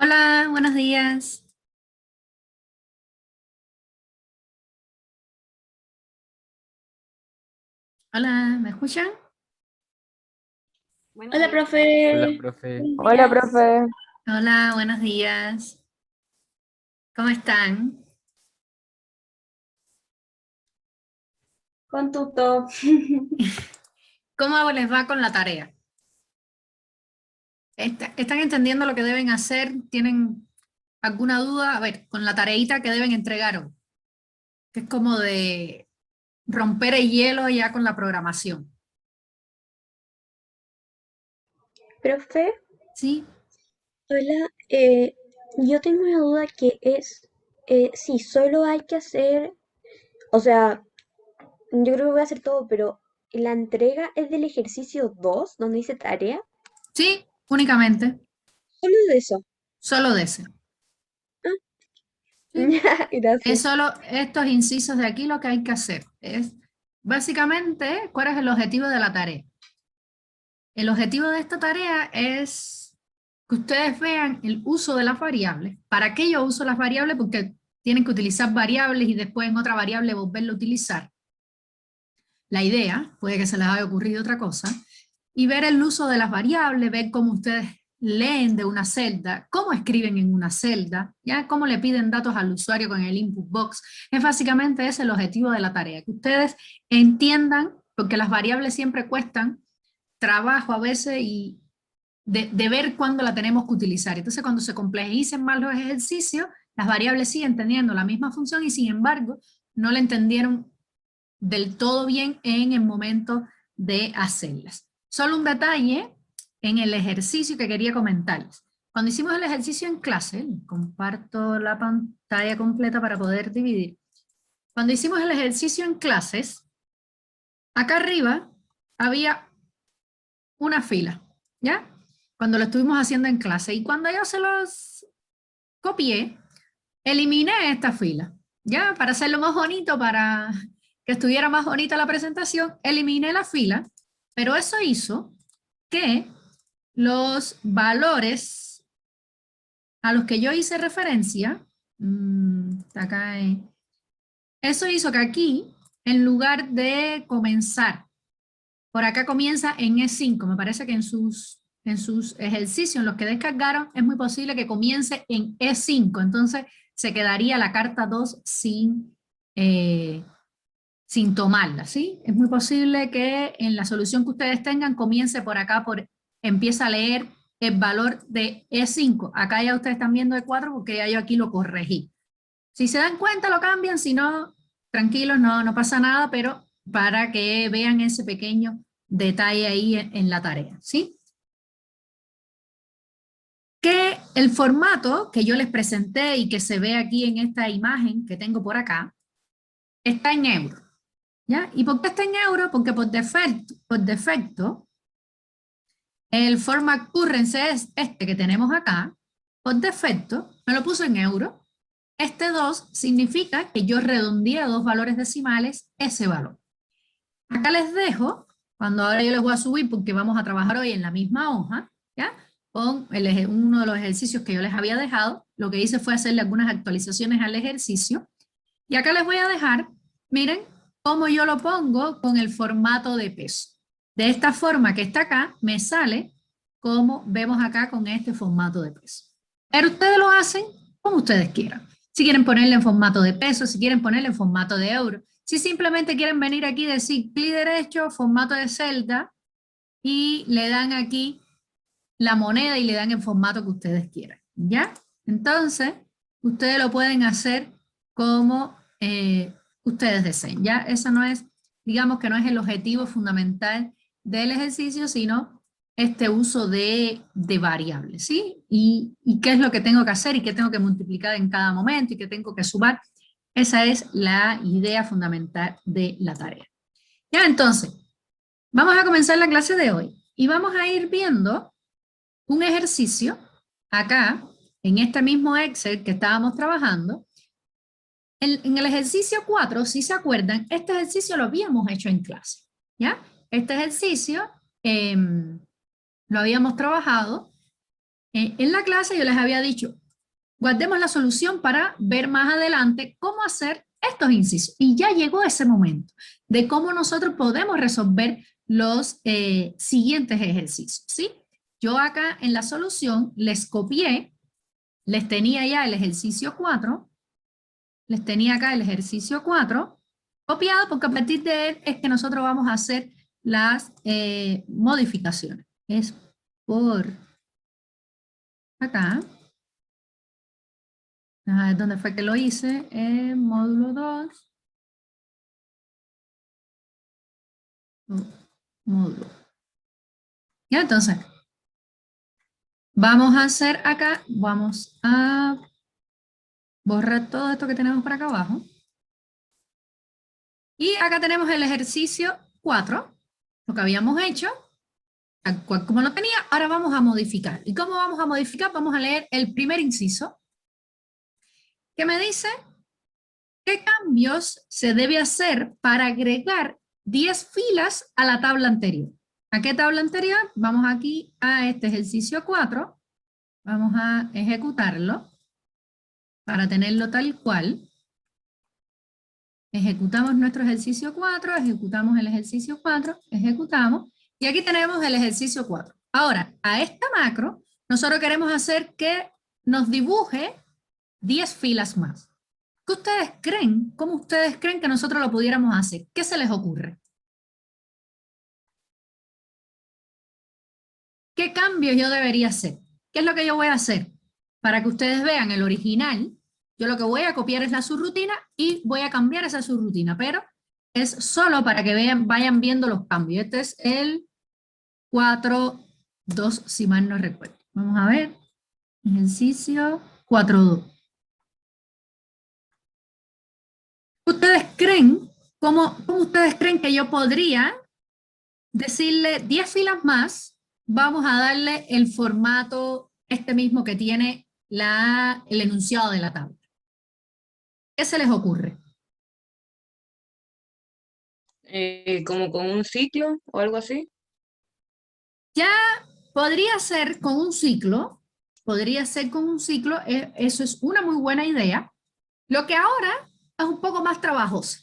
Hola, buenos días. Hola, ¿me escuchan? Buenos Hola, días. Hola, profe. profe. Buenos Hola, días. profe. Hola, buenos días. ¿Cómo están? Con tuto. ¿Cómo les va con la tarea? ¿Están entendiendo lo que deben hacer? ¿Tienen alguna duda? A ver, con la tareita que deben entregar hoy, que es como de romper el hielo ya con la programación. Profe, ¿Sí? hola. Yo tengo una duda que es si solo hay que hacer, o sea, yo creo que voy a hacer todo, pero la entrega es del ejercicio 2 donde dice tarea. Sí, únicamente, Solo de eso. solo de ese. Ah, ¿Sí? Es gracias. solo estos incisos de aquí lo que hay que hacer. Es básicamente cuál es el objetivo de la tarea. El objetivo de esta tarea es que ustedes vean el uso de las variables. ¿Para qué yo uso las variables? Porque tienen que utilizar variables y después en otra variable volverlo a utilizar. La idea, puede que se les haya ocurrido otra cosa, y ver el uso de las variables, ver cómo ustedes leen de una celda, cómo escriben en una celda, ya cómo le piden datos al usuario con el input box. Es básicamente ese el objetivo de la tarea, que ustedes entiendan, porque las variables siempre cuestan trabajo a veces y de ver cuándo la tenemos que utilizar. Entonces, cuando se complejicen más los ejercicios, las variables siguen teniendo la misma función y sin embargo no la entendieron del todo bien en el momento de hacerlas. Solo un detalle en el ejercicio que quería comentarles. Cuando hicimos el ejercicio en clase, comparto la pantalla completa para poder dividir. Cuando hicimos el ejercicio en clases, acá arriba había una fila, ¿ya? Cuando lo estuvimos haciendo en clase. Y cuando yo se los copié, eliminé esta fila, ¿ya? Para hacerlo más bonito, para que estuviera más bonita la presentación, eliminé la fila, pero eso hizo que los valores a los que yo hice referencia, acá, eso hizo que aquí, en lugar de comenzar, por acá comienza en E5, me parece que en sus ejercicios, en los que descargaron, es muy posible que comience en E5, entonces se quedaría la carta 2 sin tomarla, ¿sí? Es muy posible que en la solución que ustedes tengan comience por acá, empieza a leer el valor de E5. Acá ya ustedes están viendo E4 porque ya yo aquí lo corregí. Si se dan cuenta lo cambian, si no, tranquilos, no pasa nada, pero para que vean ese pequeño detalle ahí en la tarea, ¿sí? Que el formato que yo les presenté y que se ve aquí en esta imagen que tengo por acá, está en euro. ¿Ya? ¿Y por qué está en euro? Porque por defecto, el format currency es este que tenemos acá, por defecto, me lo puso en euro. Este 2 significa que yo redondeé a dos valores decimales ese valor. Acá les dejo, cuando ahora yo les voy a subir, porque vamos a trabajar hoy en la misma hoja, ¿ya? Con uno de los ejercicios que yo les había dejado, lo que hice fue hacerle algunas actualizaciones al ejercicio, y acá les voy a dejar, miren, cómo yo lo pongo con el formato de peso. De esta forma que está acá, me sale como vemos acá con este formato de peso. Pero ustedes lo hacen como ustedes quieran. Si quieren ponerle en formato de peso, si quieren ponerle en formato de euro, si simplemente quieren venir aquí y decir clic derecho, formato de celda, y le dan aquí la moneda y le dan el formato que ustedes quieran. ¿Ya? Entonces, ustedes lo pueden hacer como ustedes deseen. ¿Ya? Eso no es, digamos que no es el objetivo fundamental del ejercicio, sino este uso de variables, ¿sí? Y qué es lo que tengo que hacer y qué tengo que multiplicar en cada momento y qué tengo que sumar. Esa es la idea fundamental de la tarea. Ya, entonces, vamos a comenzar la clase de hoy y vamos a ir viendo un ejercicio acá, en este mismo Excel que estábamos trabajando. En el ejercicio 4, si se acuerdan, este ejercicio lo habíamos hecho en clase, ¿ya? Este ejercicio lo habíamos trabajado En la clase yo les había dicho, guardemos la solución para ver más adelante cómo hacer estos incisos. Y ya llegó ese momento de cómo nosotros podemos resolver los siguientes ejercicios, ¿sí? Yo acá en la solución les copié, les tenía ya el ejercicio 4, les tenía acá el ejercicio 4 copiado, porque a partir de él es que nosotros vamos a hacer las modificaciones. Es por acá. ¿Dónde fue que lo hice? En módulo 2. Módulo. Ya, entonces, vamos a hacer acá, vamos a borrar todo esto que tenemos por acá abajo. Y acá tenemos el ejercicio 4, lo que habíamos hecho, tal cual como lo tenía, ahora vamos a modificar. ¿Y cómo vamos a modificar? Vamos a leer el primer inciso, que me dice qué cambios se debe hacer para agregar 10 filas a la tabla anterior. ¿A qué tabla anterior? Vamos aquí a este ejercicio 4, vamos a ejecutarlo para tenerlo tal cual. Ejecutamos nuestro ejercicio 4, ejecutamos el ejercicio 4, ejecutamos, y aquí tenemos el ejercicio 4. Ahora, a esta macro, nosotros queremos hacer que nos dibuje 10 filas más. ¿Qué ustedes creen? ¿Cómo ustedes creen que nosotros lo pudiéramos hacer? ¿Qué se les ocurre? ¿Qué cambios yo debería hacer? ¿Qué es lo que yo voy a hacer? Para que ustedes vean el original, yo lo que voy a copiar es la subrutina y voy a cambiar esa subrutina, pero es solo para que vean, vayan viendo los cambios. Este es el 4.2, si mal no recuerdo. Vamos a ver. Ejercicio 4.2. ¿Ustedes creen, cómo ustedes creen que yo podría decirle 10 filas más? Vamos a darle el formato este mismo que tiene el enunciado de la tabla. ¿Qué se les ocurre? Como con un sitio o algo así. Ya podría ser con un ciclo, podría ser con un ciclo, eso es una muy buena idea. Lo que ahora es un poco más trabajoso,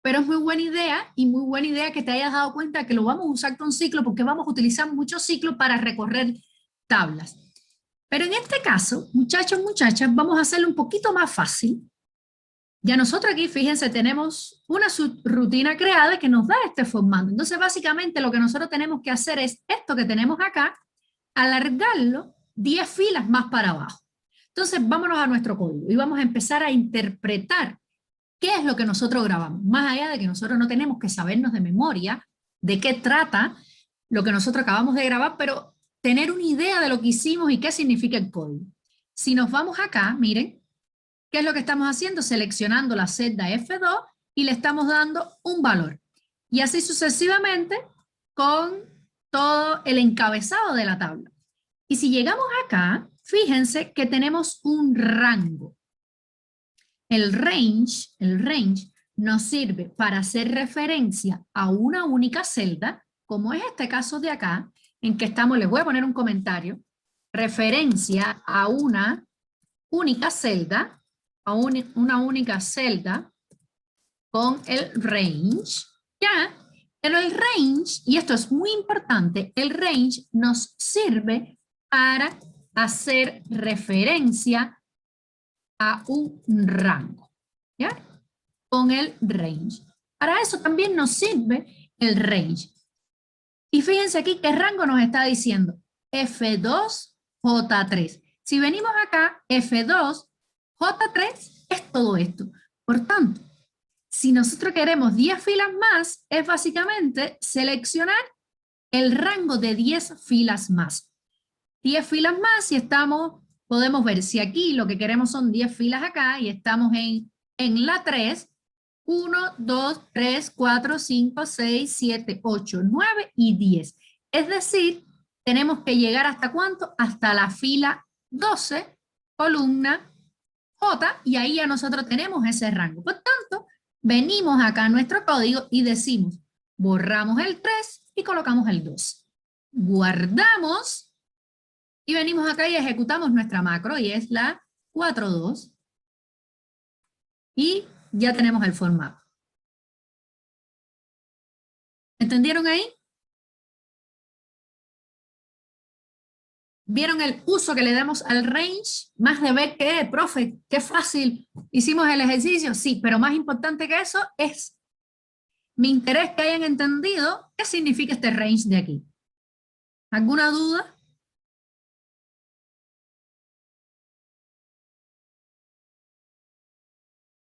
pero es muy buena idea y muy buena idea que te hayas dado cuenta que lo vamos a usar con ciclo porque vamos a utilizar muchos ciclos para recorrer tablas. Pero en este caso, muchachos, muchachas, vamos a hacerlo un poquito más fácil. Ya nosotros aquí, fíjense, tenemos una subrutina creada que nos da este formato. Entonces, básicamente lo que nosotros tenemos que hacer es esto que tenemos acá, alargarlo 10 filas más para abajo. Entonces, vámonos a nuestro código y vamos a empezar a interpretar qué es lo que nosotros grabamos. Más allá de que nosotros no tenemos que sabernos de memoria de qué trata lo que nosotros acabamos de grabar, pero tener una idea de lo que hicimos y qué significa el código. Si nos vamos acá, miren, ¿qué es lo que estamos haciendo? Seleccionando la celda F2 y le estamos dando un valor. Y así sucesivamente con todo el encabezado de la tabla. Y si llegamos acá, fíjense que tenemos un rango. El range nos sirve para hacer referencia a una única celda, como es este caso de acá, en que estamos, les voy a poner un comentario, referencia a una única celda, a una única celda con el range, ¿ya? Pero el range, y esto es muy importante, el range nos sirve para hacer referencia a un rango, ¿ya? Con el range. Para eso también nos sirve el range. Y fíjense aquí qué rango nos está diciendo. F2, J3. Si venimos acá, F2, J3 es todo esto. Por tanto, si nosotros queremos 10 filas más, es básicamente seleccionar el rango de 10 filas más. 10 filas más y estamos, podemos ver si aquí lo que queremos son 10 filas acá y estamos en la 3, 1, 2, 3, 4, 5, 6, 7, 8, 9 y 10. Es decir, tenemos que llegar hasta ¿cuánto? Hasta la fila 12, columna J, y ahí ya nosotros tenemos ese rango. Por tanto, venimos acá a nuestro código y decimos, borramos el 3 y colocamos el 2. Guardamos Y venimos acá y ejecutamos nuestra macro, y es la 4.2. Y ya tenemos el formato. ¿Entendieron ahí? ¿Vieron el uso que le damos al range? Más de ver que, profe, qué fácil, hicimos el ejercicio. Sí, pero más importante que eso es mi interés que hayan entendido qué significa este range de aquí. ¿Alguna duda?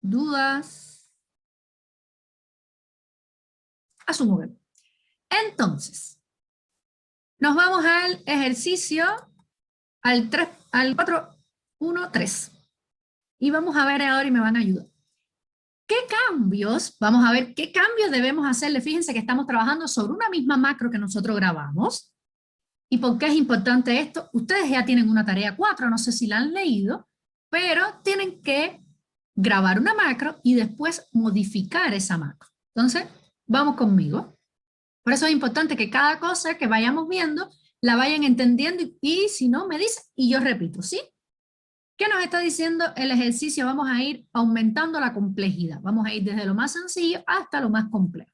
¿Dudas? Asumo que no. Entonces, nos vamos al ejercicio, al 4, 1, 3. Y vamos a ver ahora y me van a ayudar. ¿Qué cambios? Vamos a ver qué cambios debemos hacerle. Fíjense que estamos trabajando sobre una misma macro que nosotros grabamos. ¿Y por qué es importante esto? Ustedes ya tienen una tarea 4, no sé si la han leído, pero tienen que grabar una macro y después modificar esa macro. Entonces, vamos conmigo. Por eso es importante que cada cosa que vayamos viendo la vayan entendiendo y si no, me dicen y yo repito, ¿sí? ¿Qué nos está diciendo el ejercicio? Vamos a ir aumentando la complejidad. Vamos a ir desde lo más sencillo hasta lo más complejo.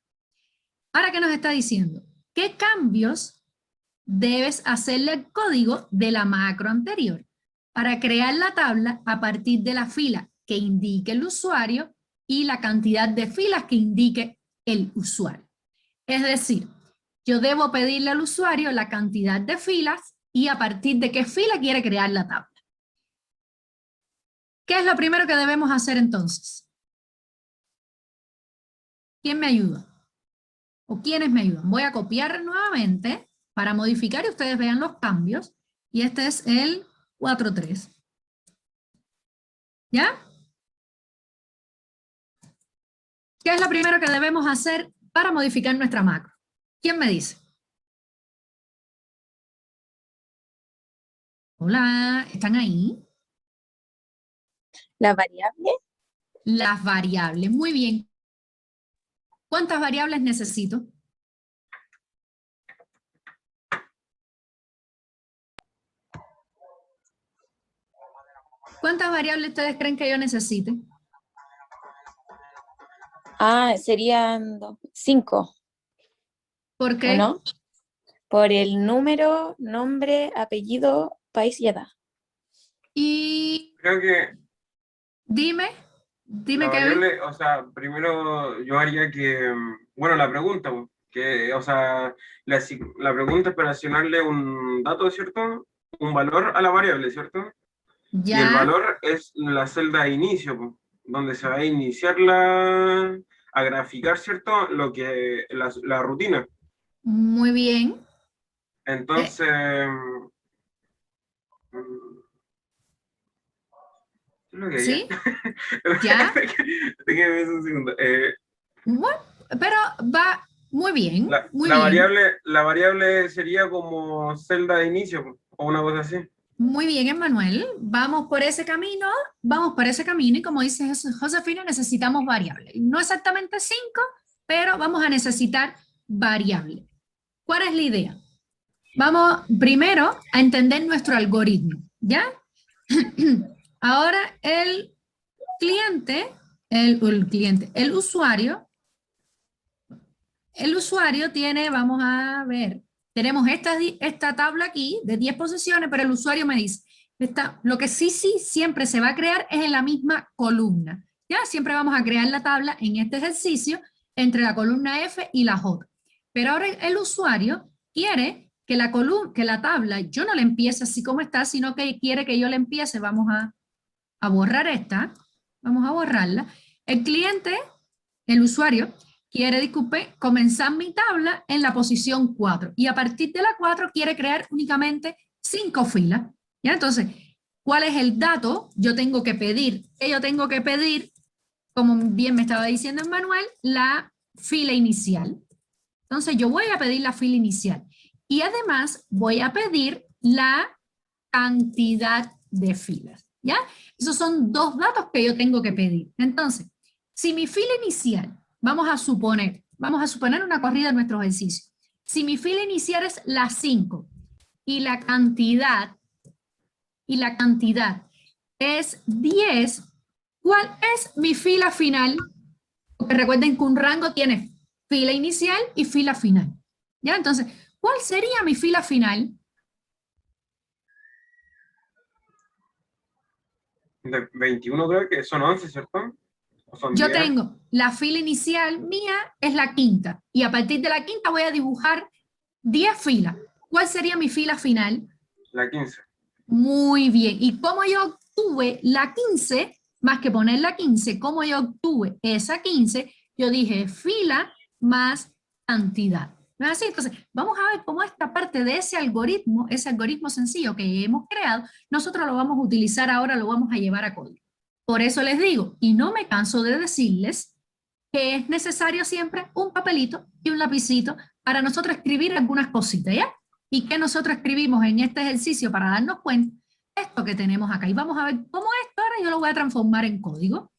Ahora, ¿qué nos está diciendo? ¿Qué cambios debes hacerle al código de la macro anterior para crear la tabla a partir de la fila que indique el usuario y la cantidad de filas que indique el usuario? Es decir, yo debo pedirle al usuario la cantidad de filas y a partir de qué fila quiere crear la tabla. ¿Qué es lo primero que debemos hacer entonces? ¿Quién me ayuda? ¿O quiénes me ayudan? Voy a copiar nuevamente para modificar y ustedes vean los cambios. Y este es el 4.3. ¿Ya? ¿Qué es lo primero que debemos hacer para modificar nuestra macro? ¿Quién me dice? Hola, ¿están ahí? ¿La variable? Las variables, muy bien. ¿Cuántas variables necesito? ¿Cuántas variables ustedes creen que yo necesite? Serían 5, ¿Por ¿o qué? no? Por el número, nombre, apellido, país y edad. Y Creo que dime la Kevin. variable, o sea, primero yo haría que, bueno, la pregunta, pues, que, o sea, la pregunta es para asignarle un dato, ¿cierto? Un valor a la variable, ¿cierto? Y el Ya, valor es la celda de inicio, pues, donde se va a iniciar a graficar, ¿cierto? Lo que, la rutina. muy bien. Entonces, ¿qué es lo que haría? ¿Sí? ¿Ya? Déjame un segundo. Bueno, pero va muy bien, muy La bien. variable sería como celda de inicio, pues, o una cosa así. Muy bien, Emmanuel. Vamos por ese camino y como dice Josefina, necesitamos variables. No exactamente 5, pero vamos a necesitar variables. ¿Cuál es la idea? Vamos primero a entender nuestro algoritmo, ¿ya? Ahora el usuario tiene, vamos a ver, tenemos esta tabla aquí de 10 posiciones, pero el usuario me dice, lo que sí siempre se va a crear es en la misma columna. Ya siempre vamos a crear la tabla en este ejercicio entre la columna F y la J. Pero ahora el usuario quiere que la tabla yo no la empiece así como está, sino que quiere que yo la empiece, vamos a borrar esta, vamos a borrarla. El usuario quiere, disculpe, comenzar mi tabla en la posición 4 y a partir de la 4 quiere crear únicamente 5 filas. ¿Ya? Entonces, ¿cuál es el dato? Yo tengo que pedir, como bien me estaba diciendo Manuel, la fila inicial. Entonces, yo voy a pedir la fila inicial y además voy a pedir la cantidad de filas. ¿Ya? Esos son 2 datos que yo tengo que pedir. Entonces, si mi fila inicial, vamos a suponer una corrida en nuestro ejercicio. Si mi fila inicial es la 5 y la cantidad y la cantidad es 10, ¿cuál es mi fila final? Porque recuerden que un rango tiene fila inicial y fila final. ¿Ya? Entonces, ¿cuál sería mi fila final? De 21 creo que son 11, ¿cierto? ¿O son Yo 10? tengo la fila inicial mía es la quinta y a partir de la quinta voy a dibujar 10 filas. ¿Cuál sería mi fila final? La 15. Muy bien. ¿Y cómo yo obtuve la 15? Más que poner la 15, ¿cómo yo obtuve esa 15? Yo dije fila más cantidad. ¿No es así? Entonces, vamos a ver cómo esta parte de ese algoritmo sencillo que hemos creado, nosotros lo vamos a utilizar ahora, lo vamos a llevar a código. Por eso les digo, y no me canso de decirles, que es necesario siempre un papelito y un lapicito para nosotros escribir algunas cositas, ¿ya? ¿Y qué nosotros escribimos en este ejercicio para darnos cuenta? Esto que tenemos acá. Y vamos a ver cómo esto ahora yo lo voy a transformar en código.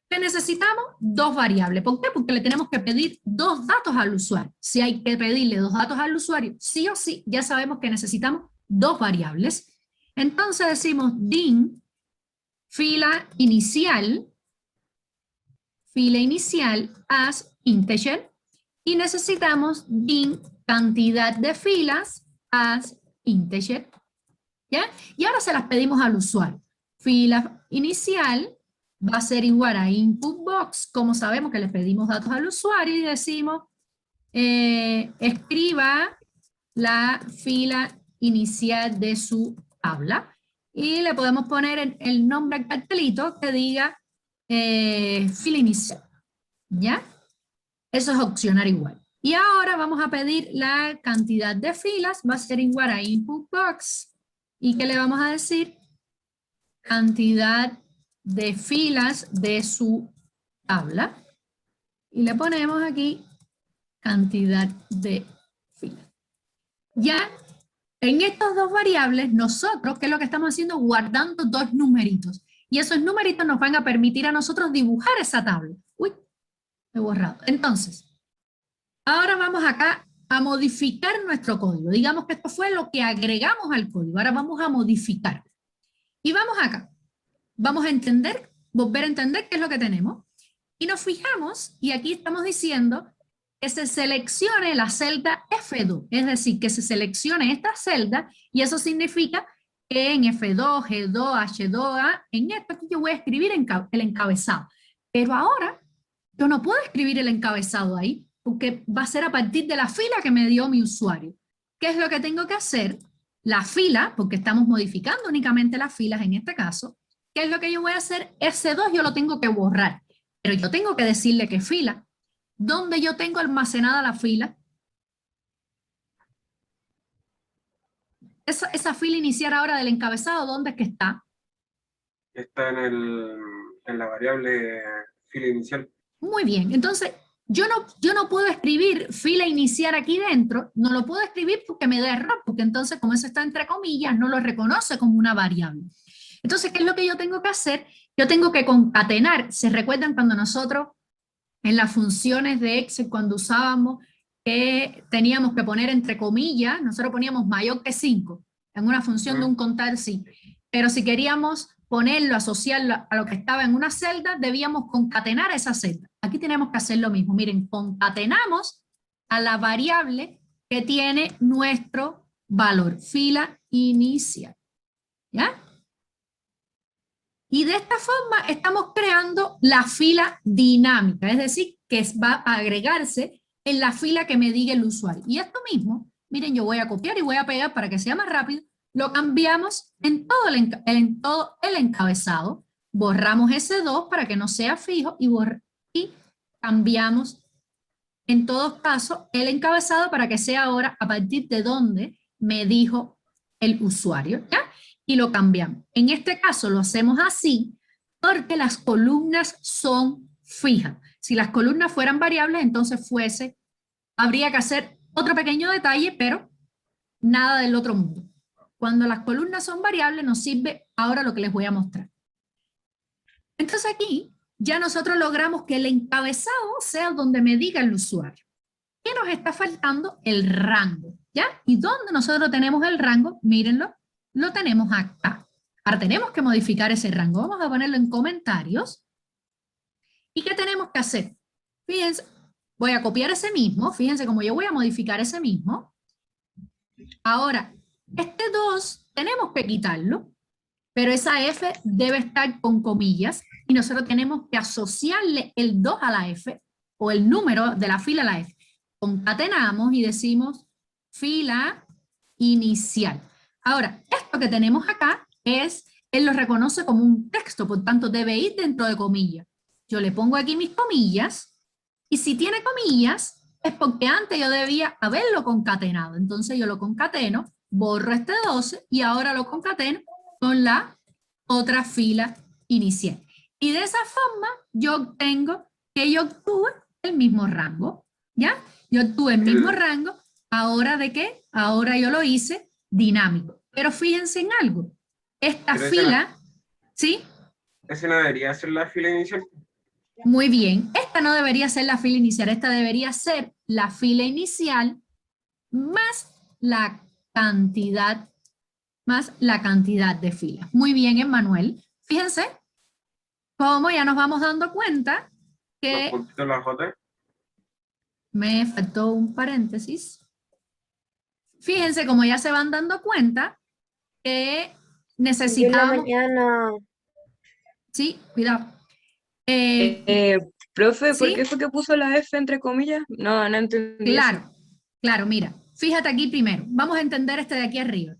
Que necesitamos dos variables. ¿Por qué? Porque le tenemos que pedir dos datos al usuario. Si hay que pedirle dos datos al usuario, sí o sí, ya sabemos que necesitamos dos variables. Entonces decimos din fila inicial as integer y necesitamos din cantidad de filas as integer. ¿Ya? Y ahora se las pedimos al usuario. Fila inicial va a ser igual a input box, como sabemos que le pedimos datos al usuario y decimos escriba la fila inicial de su tabla y le podemos poner el nombre al cartelito que diga fila inicial, ¿ya? Eso es opcional igual. Y ahora vamos a pedir la cantidad de filas, va a ser igual a input box. ¿Y qué le vamos a decir? Cantidad de filas de su tabla. Y le ponemos aquí cantidad de filas. Ya en estas dos variables, nosotros, ¿qué es lo que estamos haciendo? Guardando dos numeritos. Y esos numeritos nos van a permitir a nosotros dibujar esa tabla. Uy, he borrado. Entonces, ahora vamos acá a modificar nuestro código. Digamos que esto fue lo que agregamos al código. Ahora vamos a modificar. Y vamos acá. Vamos a entender, volver a entender qué es lo que tenemos. Y nos fijamos, y aquí estamos diciendo que se seleccione la celda F2. Es decir, que se seleccione esta celda, y eso significa que en F2, G2, H2A, en esto aquí yo voy a escribir el encabezado. Pero ahora yo no puedo escribir el encabezado ahí, porque va a ser a partir de la fila que me dio mi usuario. ¿Qué es lo que tengo que hacer? La fila, porque estamos modificando únicamente las filas en este caso, ¿qué es lo que yo voy a hacer? Ese 2 yo lo tengo que borrar, pero yo tengo que decirle qué fila. ¿Dónde yo tengo almacenada la fila? Esa fila inicial ahora del encabezado, ¿dónde es que está? Está en la variable fila inicial. Muy bien, entonces yo no puedo escribir fila inicial aquí dentro, no lo puedo escribir porque me da error, porque entonces como eso está entre comillas, no lo reconoce como una variable. Entonces, ¿qué es lo que yo tengo que hacer? Yo tengo que concatenar. ¿Se recuerdan cuando nosotros en las funciones de Excel, cuando usábamos que teníamos que poner entre comillas, nosotros poníamos mayor que 5 en una función de un contar sí, pero si queríamos ponerlo, asociarlo a lo que estaba en una celda, debíamos concatenar esa celda. Aquí tenemos que hacer lo mismo. Miren, concatenamos a la variable que tiene nuestro valor, fila inicial. ¿Ya? Y de esta forma estamos creando la fila dinámica, es decir, que va a agregarse en la fila que me diga el usuario. Y esto mismo, miren, yo voy a copiar y voy a pegar para que sea más rápido, lo cambiamos en todo el encabezado, borramos ese 2 para que no sea fijo y cambiamos en todos casos el encabezado para que sea ahora a partir de donde me dijo el usuario, ¿ya? Y lo cambiamos. En este caso lo hacemos así porque las columnas son fijas. Si las columnas fueran variables, entonces habría que hacer otro pequeño detalle, pero nada del otro mundo. Cuando las columnas son variables, nos sirve ahora lo que les voy a mostrar. Entonces aquí ya nosotros logramos que el encabezado sea donde me diga el usuario. ¿Qué nos está faltando? El rango, ¿ya? ¿Y dónde nosotros tenemos el rango? Mírenlo. lo tenemos acá. Ahora tenemos que modificar ese rango. Vamos a ponerlo en comentarios. ¿Y qué tenemos que hacer? Fíjense, voy a copiar ese mismo. Fíjense cómo yo voy a modificar ese mismo. Ahora, este 2 tenemos que quitarlo, pero esa F debe estar con comillas y nosotros tenemos que asociarle el 2 a la F o el número de la fila a la F. Concatenamos y decimos fila inicial. Ahora, esto que tenemos acá él lo reconoce como un texto, por tanto debe ir dentro de comillas. Yo le pongo aquí mis comillas y si tiene comillas es porque antes yo debía haberlo concatenado. Entonces yo lo concateno, borro este 12 y ahora lo concateno con la otra fila inicial. Y de esa forma yo obtengo que yo obtuve el mismo rango, ¿ya? Yo obtuve el mismo rango, ¿ahora de qué? Ahora yo lo hice dinámico. Pero fíjense en algo, esta Pero fila, ¿sí? Ese no debería ser la fila inicial. Muy bien, esta no debería ser la fila inicial, esta debería ser la fila inicial más la cantidad de filas. Muy bien, Emmanuel. Fíjense cómo ya nos vamos dando cuenta Los que puntitos, la J. me faltó un paréntesis. Fíjense cómo ya se van dando cuenta que Yo en la necesitamos... mañana, Sí, cuidado. Profe, ¿por ¿Sí? qué fue que puso la F entre comillas? No, no entendí eso. Claro, claro, mira. Fíjate aquí primero. Vamos a entender este de aquí arriba.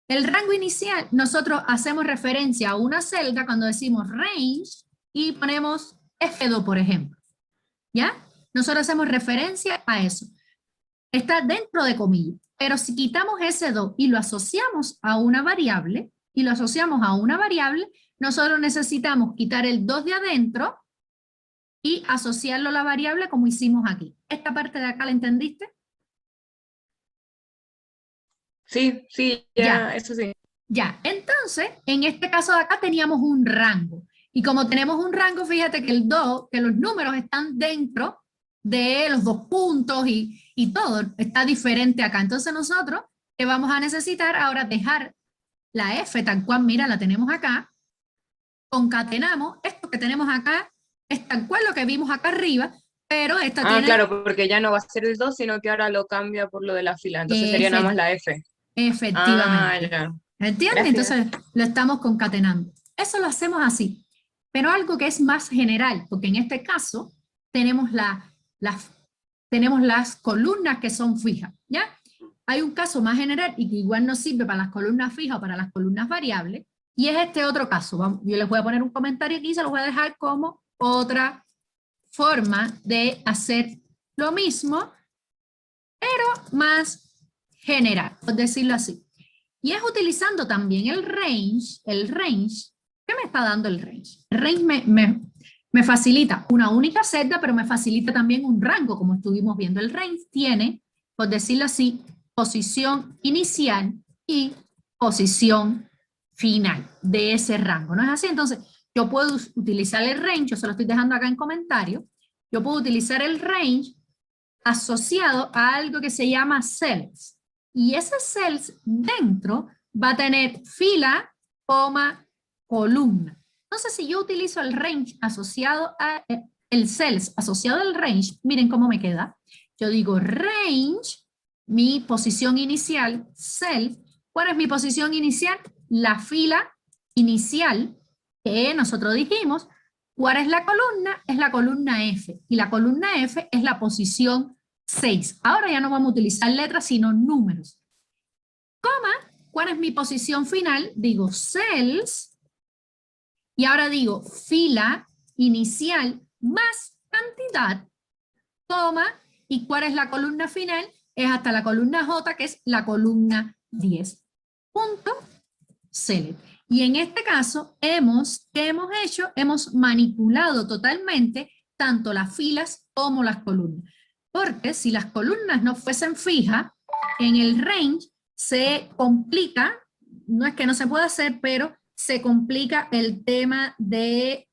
El rango inicial, nosotros hacemos referencia a una celda cuando decimos range y ponemos F2, por ejemplo. ¿Ya? Nosotros hacemos referencia a eso. Está dentro de comillas. Pero si quitamos ese 2 y lo asociamos a una variable, nosotros necesitamos quitar el 2 de adentro y asociarlo a la variable como hicimos aquí. ¿Esta parte de acá la entendiste? Sí, Ya. eso sí. Ya, entonces, en este caso de acá teníamos un rango. Y como tenemos un rango, fíjate que que los números están dentro de los 2 puntos y todo está diferente acá. Entonces nosotros, ¿qué vamos a necesitar? Ahora dejar la F tal cual, mira, la tenemos acá, concatenamos, esto que tenemos acá es tal cual lo que vimos acá arriba, pero esta tiene... claro, porque ya no va a ser el 2, sino que ahora lo cambia por lo de la fila. Entonces sería nada más la F. Efectivamente. Ya. ¿Entiendes? Gracias. Entonces lo estamos concatenando. Eso lo hacemos así. Pero algo que es más general, porque en este caso tenemos, tenemos las columnas que son fijas, ¿ya? Hay un caso más general y que igual nos sirve para las columnas fijas o para las columnas variables, y es este otro caso. Yo les voy a poner un comentario aquí y se los voy a dejar como otra forma de hacer lo mismo, pero más general, por decirlo así. Y es utilizando también el range. ¿Qué me está dando el range? El range me facilita una única celda, pero me facilita también un rango, como estuvimos viendo. El range tiene, por decirlo así, posición inicial y posición final de ese rango. ¿No es así? Entonces, yo puedo utilizar el range, yo se lo estoy dejando acá en comentarios, yo puedo utilizar el range asociado a algo que se llama cells. Y ese cells dentro va a tener fila, coma, columna. Entonces, si yo utilizo el range asociado a el cells asociado al range, miren cómo me queda. Yo digo range, mi posición inicial, cells. ¿Cuál es mi posición inicial? La fila inicial que nosotros dijimos. ¿Cuál es la columna? Es la columna F. Y la columna F es la posición 6. Ahora ya no vamos a utilizar letras, sino números. Coma, ¿cuál es mi posición final? Digo cells. Y ahora digo fila inicial más cantidad, coma, ¿y cuál es la columna final? Es hasta la columna J, que es la columna 10. Punto, select. Y en este caso, ¿qué hemos hecho? Hemos manipulado totalmente tanto las filas como las columnas. Porque si las columnas no fuesen fijas, en el range se complica, no es que no se pueda hacer, pero se complica el tema de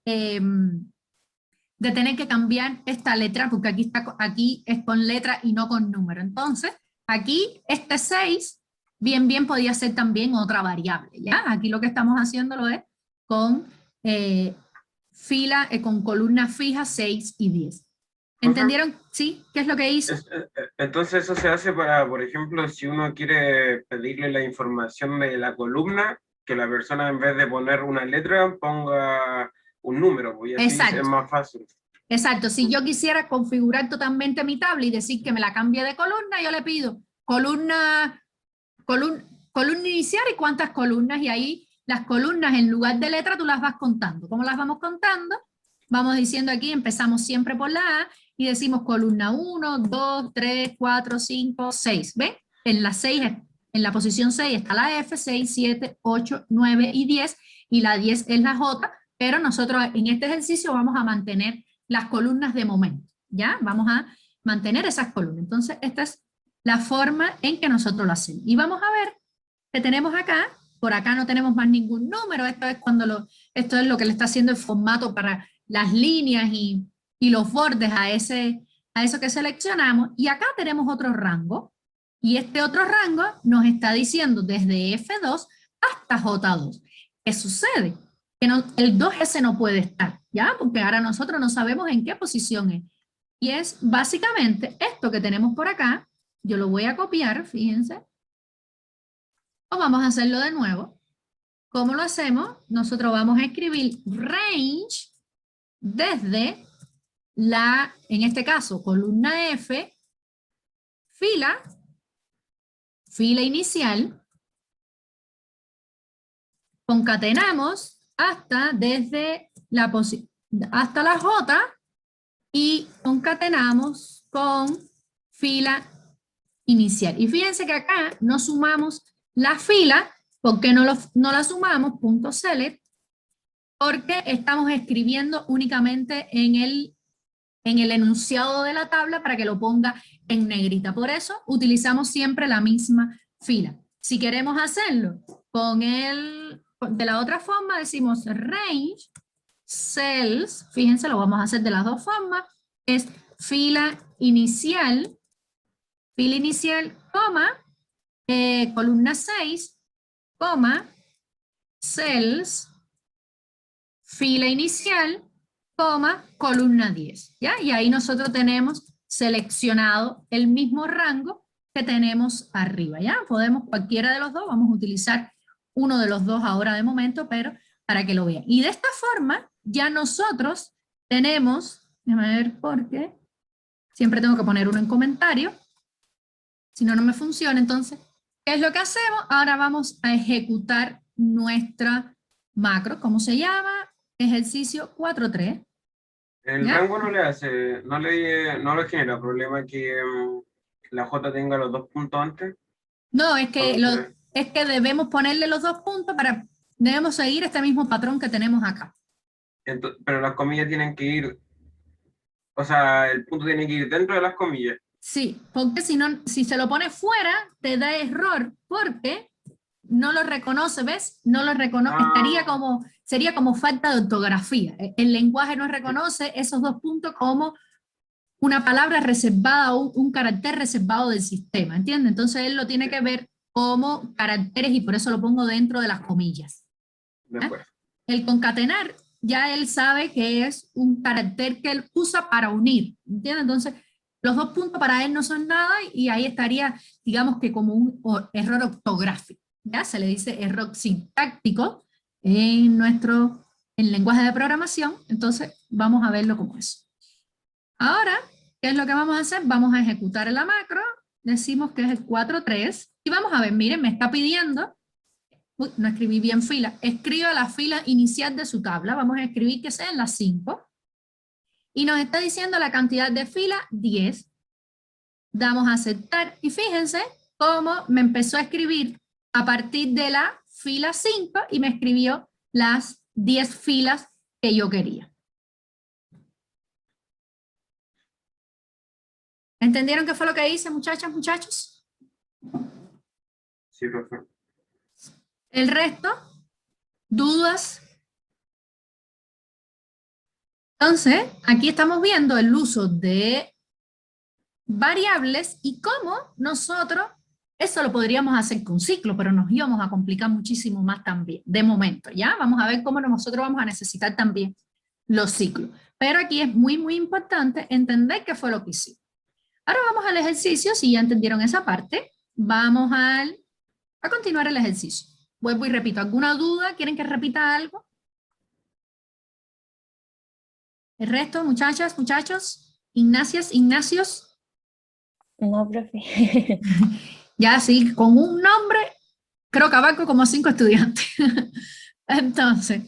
tener que cambiar esta letra, porque aquí es con letra y no con número. Entonces, aquí este 6 bien podía ser también otra variable, ¿ya? Aquí lo que estamos haciéndolo es con con columnas fijas 6 y 10. ¿Entendieron? ¿Sí? ¿Qué es lo que hice? Entonces eso se hace para, por ejemplo, si uno quiere pedirle la información de la columna, que la persona en vez de poner una letra ponga un número, pues, y así es Exacto. más fácil. Exacto, si yo quisiera configurar totalmente mi tabla y decir que me la cambie de columna, yo le pido columna inicial y cuántas columnas, y ahí las columnas en lugar de letra tú las vas contando. ¿Cómo las vamos contando? Vamos diciendo aquí, empezamos siempre por la A y decimos columna 1, 2, 3, 4, 5, 6. ¿Ven? En la 6, en la posición 6 está la F, 6, 7, 8, 9 y 10, y la 10 es la J, pero nosotros en este ejercicio vamos a mantener las columnas de momento, ¿ya? Vamos a mantener esas columnas. Entonces, esta es la forma en que nosotros lo hacemos. Y vamos a ver que tenemos acá, por acá no tenemos más ningún número, esto es lo que le está haciendo el formato para las líneas y los bordes a eso que seleccionamos, y acá tenemos otro rango, y este otro rango nos está diciendo desde F2 hasta J2. ¿Qué sucede? Que el 2S no puede estar, ¿ya? Porque ahora nosotros no sabemos en qué posición es. Y es básicamente esto que tenemos por acá. Yo lo voy a copiar, fíjense. O vamos a hacerlo de nuevo. ¿Cómo lo hacemos? Nosotros vamos a escribir range desde en este caso, columna F, fila inicial, concatenamos desde hasta la J y concatenamos con fila inicial. Y fíjense que acá no sumamos la fila. ¿Por qué no la sumamos? Punto select, porque estamos escribiendo únicamente en el enunciado de la tabla para que lo ponga en negrita. Por eso utilizamos siempre la misma fila. Si queremos hacerlo de la otra forma, decimos range cells, fíjense, lo vamos a hacer de las dos formas, es fila inicial, coma, columna 6, coma, cells, fila inicial, coma, columna 10, ¿ya? Y ahí nosotros tenemos seleccionado el mismo rango que tenemos arriba, ¿ya? Podemos cualquiera de los dos, vamos a utilizar uno de los dos ahora de momento, pero para que lo vean. Y de esta forma ya nosotros tenemos, déjame ver por qué, siempre tengo que poner uno en comentario, si no, no me funciona. Entonces, ¿qué es lo que hacemos? Ahora vamos a ejecutar nuestra macro. ¿Cómo se llama? Ejercicio 4.3. El rango no le genera problema que la J tenga los dos puntos antes. No, es que debemos ponerle los dos puntos debemos seguir este mismo patrón que tenemos acá. Pero las comillas tienen que ir, o sea, el punto tiene que ir dentro de las comillas. Sí, porque si se lo pone fuera, te da error, porque no lo reconoce, ¿ves? No lo reconoce, sería como falta de ortografía. El lenguaje no reconoce esos dos puntos como una palabra reservada o un carácter reservado del sistema, ¿entiendes? Entonces él lo tiene que ver como caracteres y por eso lo pongo dentro de las comillas. El concatenar, ya él sabe que es un carácter que él usa para unir, ¿entiendes? Entonces los dos puntos para él no son nada y ahí estaría, digamos que como un error ortográfico. ¿Ya? Se le dice error sintáctico en lenguaje de programación, entonces vamos a verlo como eso. Ahora, ¿qué es lo que vamos a hacer? Vamos a ejecutar la macro, decimos que es el 4.3, y vamos a ver, miren, me está pidiendo, no escribí bien fila, escriba la fila inicial de su tabla, vamos a escribir que sea en la 5, y nos está diciendo la cantidad de fila, 10, damos a aceptar, y fíjense cómo me empezó a escribir a partir de la fila 5 y me escribió las 10 filas que yo quería. ¿Entendieron qué fue lo que hice, muchachas, muchachos? Sí, profe. El resto, dudas. Entonces, aquí estamos viendo el uso de variables y cómo nosotros Eso lo podríamos hacer con ciclo, pero nos íbamos a complicar muchísimo más también, de momento, ¿ya? Vamos a ver cómo nosotros vamos a necesitar también los ciclos. Pero aquí es muy, muy importante entender qué fue lo que hicimos. Ahora vamos al ejercicio, si ya entendieron esa parte, vamos a continuar el ejercicio. Vuelvo y repito, ¿alguna duda? ¿Quieren que repita algo? ¿El resto, muchachas, muchachos? Ignacios? No, profe. Ya sí, con un nombre, creo que abarco como 5 estudiantes. Entonces,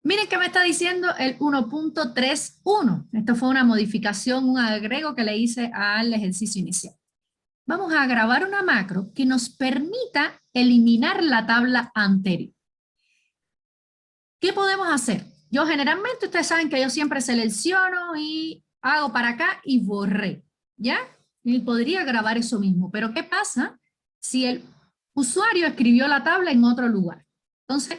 miren qué me está diciendo el 1.31. Esto fue una modificación, un agrego que le hice al ejercicio inicial. Vamos a grabar una macro que nos permita eliminar la tabla anterior. ¿Qué podemos hacer? Yo generalmente, ustedes saben que yo siempre selecciono y hago para acá y borré, ¿ya? Y podría grabar eso mismo, pero ¿qué pasa si el usuario escribió la tabla en otro lugar? Entonces,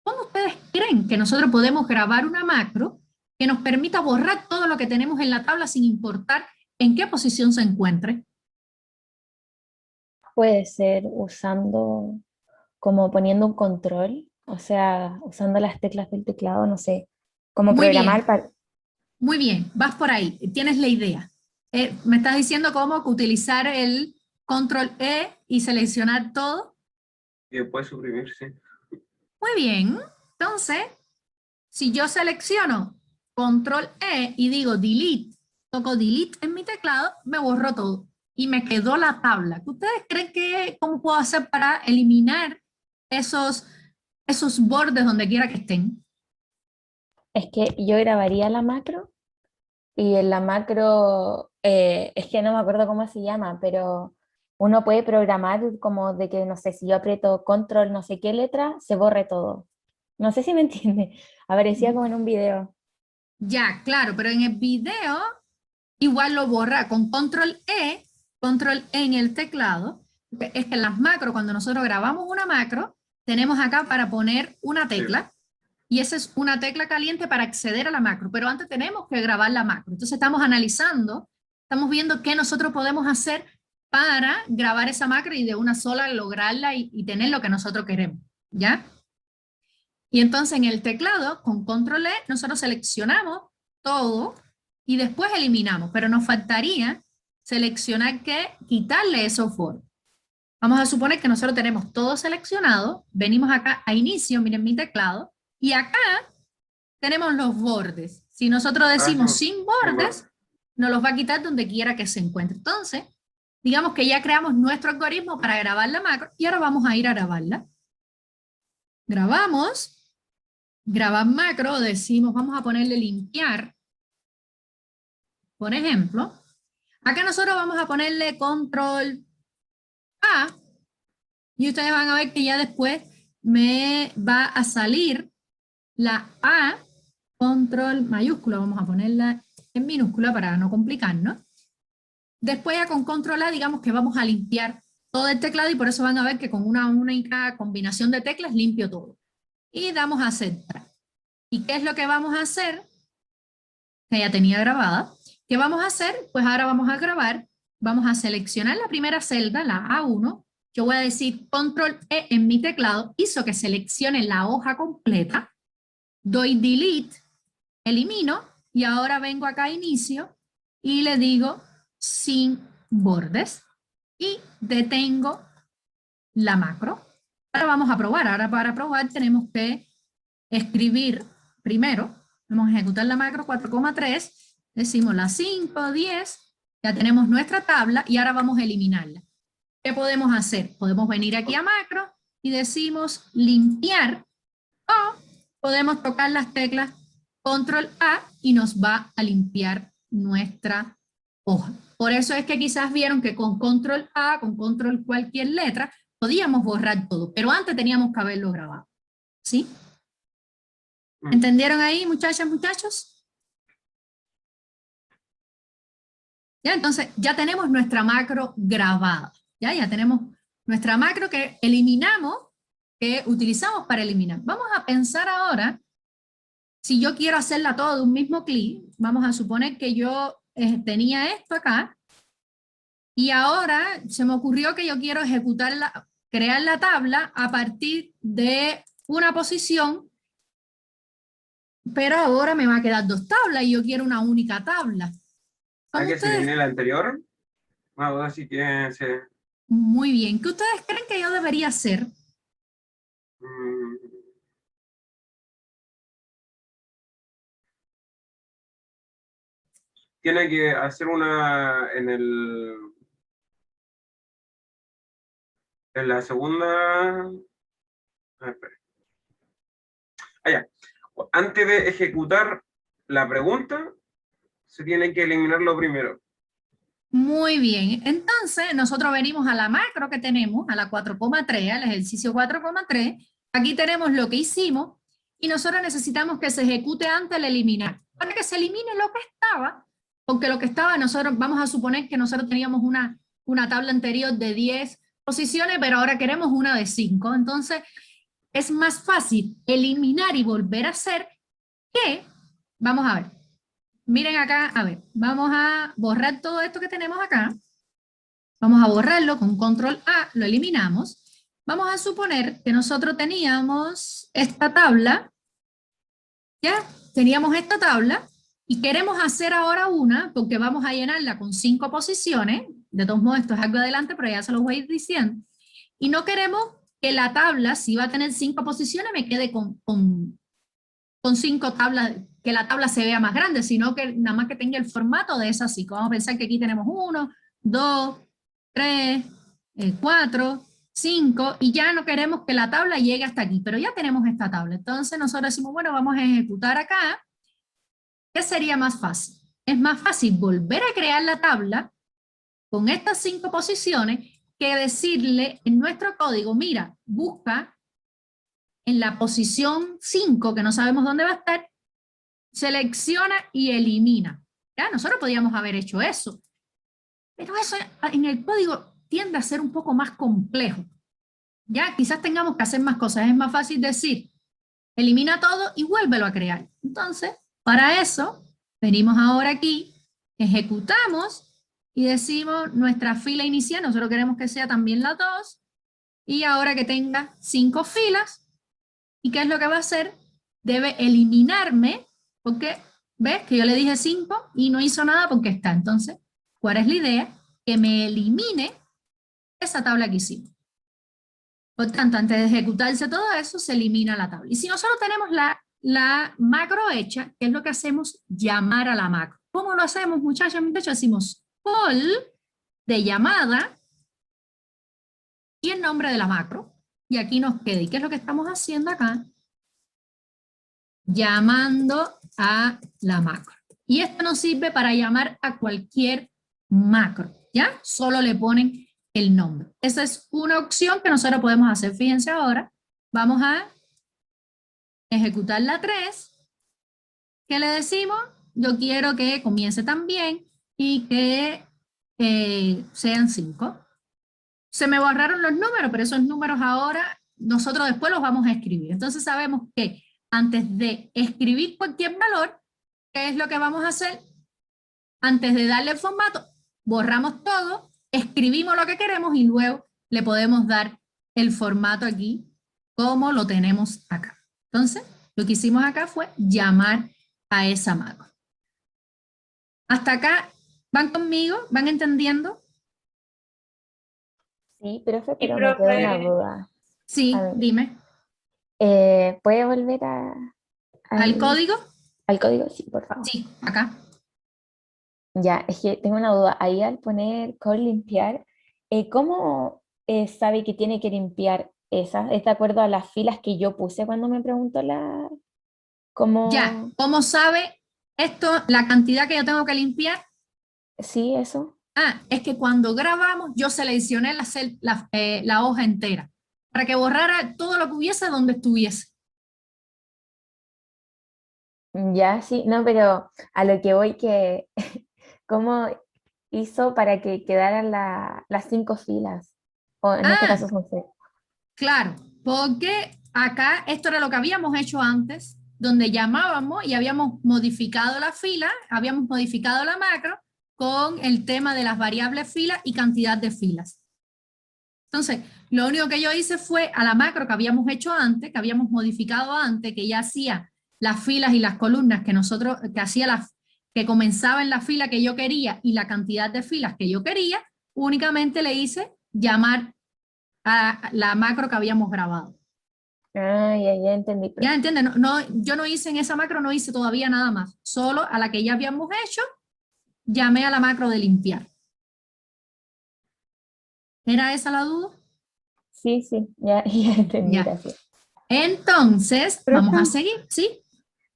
¿cómo ustedes creen que nosotros podemos grabar una macro que nos permita borrar todo lo que tenemos en la tabla sin importar en qué posición se encuentre? Puede ser usando, como poniendo un control, o sea, usando las teclas del teclado, no sé, como Muy programar bien, para... muy bien, vas por ahí, tienes la idea. Me estás diciendo cómo utilizar el control E y seleccionar todo. Y después suprimir, sí. Muy bien, entonces, si yo selecciono control E y digo delete, toco delete en mi teclado, me borró todo y me quedó la tabla. ¿Ustedes creen que cómo puedo hacer para eliminar esos bordes donde quiera que estén? Es que yo grabaría la macro y en la macro, es que no me acuerdo cómo se llama, pero uno puede programar como de que, no sé, si yo aprieto control no sé qué letra, se borre todo. No sé si me entiende. Aparecía como en un video. Ya, claro, pero en el video igual lo borra con control E en el teclado. Es que en las macros, cuando nosotros grabamos una macro, tenemos acá para poner una Sí. tecla, y esa es una tecla caliente para acceder a la macro, pero antes tenemos que grabar la macro. Entonces estamos analizando, estamos viendo qué nosotros podemos hacer para grabar esa macro y de una sola lograrla y tener lo que nosotros queremos, ¿ya? Y entonces en el teclado, con control E, nosotros seleccionamos todo y después eliminamos, pero nos faltaría seleccionar quitarle esos bordes. Vamos a suponer que nosotros tenemos todo seleccionado, venimos acá a inicio, miren mi teclado, y acá tenemos los bordes. Si nosotros decimos sí, sin bordes, nos los va a quitar donde quiera que se encuentre. Entonces, digamos que ya creamos nuestro algoritmo para grabar la macro y ahora vamos a ir a grabarla. Grabamos, grabar macro, decimos, vamos a ponerle limpiar, por ejemplo. Acá nosotros vamos a ponerle control A, y ustedes van a ver que ya después me va a salir la A, control mayúscula, vamos a ponerla en minúscula para no complicarnos. Después ya con control A, digamos que vamos a limpiar todo el teclado y por eso van a ver que con una única combinación de teclas limpio todo. Y damos a aceptar. ¿Y qué es lo que vamos a hacer? Que ya tenía grabada. ¿Qué vamos a hacer? Pues ahora vamos a grabar, vamos a seleccionar la primera celda, la A1, yo voy a decir control E en mi teclado, hizo que seleccione la hoja completa, doy delete, elimino, y ahora vengo acá a inicio y le digo sin bordes y detengo la macro. Ahora vamos a probar, ahora para probar tenemos que escribir primero, vamos a ejecutar la macro 4,3, decimos la 5, 10, ya tenemos nuestra tabla y ahora vamos a eliminarla. ¿Qué podemos hacer? Podemos venir aquí a macro y decimos limpiar, o podemos tocar las teclas control A y nos va a limpiar nuestra hoja. Por eso es que quizás vieron que con control A, con control cualquier letra, podíamos borrar todo, pero antes teníamos que haberlo grabado. ¿Sí? ¿Entendieron ahí, muchachas, muchachos? Ya, entonces ya tenemos nuestra macro grabada. Ya tenemos nuestra macro que eliminamos, que utilizamos para eliminar. Vamos a pensar ahora, si yo quiero hacerla todo de un mismo clic, vamos a suponer que yo tenía esto acá, Y ahora se me ocurrió que yo quiero crear la tabla a partir de una posición, pero ahora me va a quedar dos tablas y yo quiero una única tabla. ¿A ¿Cómo que se ustedes? elimine la anterior? Vamos a ver si tiene ese... Muy bien. ¿Qué ustedes creen que yo debería hacer? mm, tiene que hacer una en la segunda... espera. Ya. Antes de ejecutar la pregunta, se tiene que eliminarlo primero. Muy bien. Entonces, nosotros venimos a la macro que tenemos, a la 4,3, al ejercicio 4,3. Aquí tenemos lo que hicimos y nosotros necesitamos que se ejecute antes el eliminar. Para que se elimine lo que estaba, porque lo que estaba, nosotros vamos a suponer que nosotros teníamos una tabla anterior de 10 posiciones, pero ahora queremos una de 5. Entonces, es más fácil eliminar y volver a hacer que, vamos a ver, miren acá, a ver, vamos a borrar todo esto que tenemos acá. Vamos a borrarlo con control A, lo eliminamos. Vamos a suponer que nosotros teníamos esta tabla, ¿ya? Teníamos esta tabla y queremos hacer ahora una, porque vamos a llenarla con 5 posiciones. De todos modos, esto es algo adelante, pero ya se los voy a ir diciendo. Y no queremos que la tabla, si va a tener 5 posiciones, me quede con 5 tablas, que la tabla se vea más grande, sino que nada más que tenga el formato de esas 5. Vamos a pensar que aquí tenemos 1, 2, 3, 4, 5, y ya no queremos que la tabla llegue hasta aquí, pero ya tenemos esta tabla. Entonces nosotros decimos, bueno, vamos a ejecutar acá. ¿Qué sería más fácil? Es más fácil volver a crear la tabla con estas 5 posiciones que decirle en nuestro código, mira, busca en la posición 5, que no sabemos dónde va a estar, selecciona y elimina. ¿Ya? Nosotros podíamos haber hecho eso, pero eso en el código tiende a ser un poco más complejo. Ya, quizás tengamos que hacer más cosas. Es más fácil decir, elimina todo y vuélvelo a crear. Entonces, para eso, venimos ahora aquí, ejecutamos y decimos nuestra fila inicial, nosotros queremos que sea también la 2, y ahora que tenga 5 filas, ¿y qué es lo que va a hacer? Debe eliminarme, porque, ¿ves? Que yo le dije 5 y no hizo nada porque está. Entonces, ¿cuál es la idea? Que me elimine esa tabla que hicimos. Por tanto, antes de ejecutarse todo eso, se elimina la tabla. Y si nosotros tenemos la macro hecha, ¿qué es lo que hacemos? Llamar a la macro. ¿Cómo lo hacemos, muchachos? Decimos call de llamada y el nombre de la macro. Y aquí nos queda. ¿Y qué es lo que estamos haciendo acá? Llamando a la macro. Y esto nos sirve para llamar a cualquier macro, ¿ya? Solo le ponen el nombre. Esa es una opción que nosotros podemos hacer. Fíjense ahora, vamos a ejecutar la 3. ¿Qué le decimos? Yo quiero que comience también y que sean 5. Se me borraron los números, pero esos números ahora nosotros después los vamos a escribir. Entonces sabemos que antes de escribir cualquier valor, ¿qué es lo que vamos a hacer? Antes de darle el formato, borramos todo, escribimos lo que queremos y luego le podemos dar el formato aquí como lo tenemos acá. Entonces, lo que hicimos acá fue llamar a esa macro. ¿Hasta acá van conmigo? ¿Van entendiendo? Sí, profe, Sí, pero me queda una profe. duda. Sí, A ver. dime. ¿Puede volver ¿Al código? al código? Sí, por favor. Sí, acá. Ya, es que tengo una duda. Ahí al poner call limpiar, ¿cómo sabe que tiene que limpiar esas? ¿Es de acuerdo a las filas que yo puse cuando me preguntó la... ¿Cómo? Ya, ¿cómo sabe esto, la cantidad que yo tengo que limpiar? Sí, eso. Ah, es que cuando grabamos yo seleccioné la hoja entera para que borrara todo lo que hubiese donde estuviese. Ya, sí, no, pero a lo que voy que, ¿cómo hizo para que quedaran las 5 filas? O en este Ah, caso son 6. claro, porque acá esto era lo que habíamos hecho antes, donde llamábamos y habíamos modificado la fila, habíamos modificado la macro, con el tema de las variables filas y cantidad de filas. Entonces, lo único que yo hice fue a la macro que habíamos hecho antes, que habíamos modificado antes, que ya hacía las filas y las columnas que hacía que comenzaba en la fila que yo quería y la cantidad de filas que yo quería, únicamente le hice llamar a la macro que habíamos grabado. Ah, ya entendí. ¿Ya entiendes? Yo no hice en esa macro, no hice todavía nada más. Solo a la que ya habíamos hecho, llamé a la macro de limpiar. ¿Era esa la duda? Sí, ya entendí, Ya. gracias. Entonces, Pero vamos a acá- seguir, ¿sí?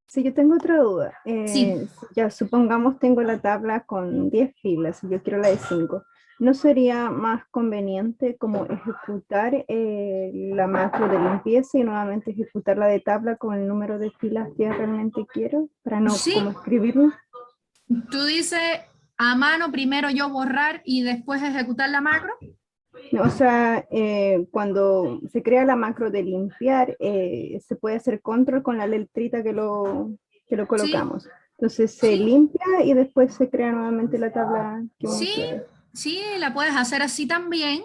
Sí, yo tengo otra duda. Sí. Ya supongamos tengo la tabla con 10 filas y yo quiero la de 5. ¿No sería más conveniente como ejecutar la macro de limpieza y nuevamente ejecutar la de tabla con el número de filas que realmente quiero para no Sí. como escribirlo? Tú dices a mano primero yo borrar y después ejecutar la macro. No, o sea, cuando se crea la macro de limpiar, se puede hacer control con la letrita que lo colocamos. Entonces se Sí. limpia y después se crea nuevamente la tabla que uno Sí, quiere. sí, la puedes hacer así también.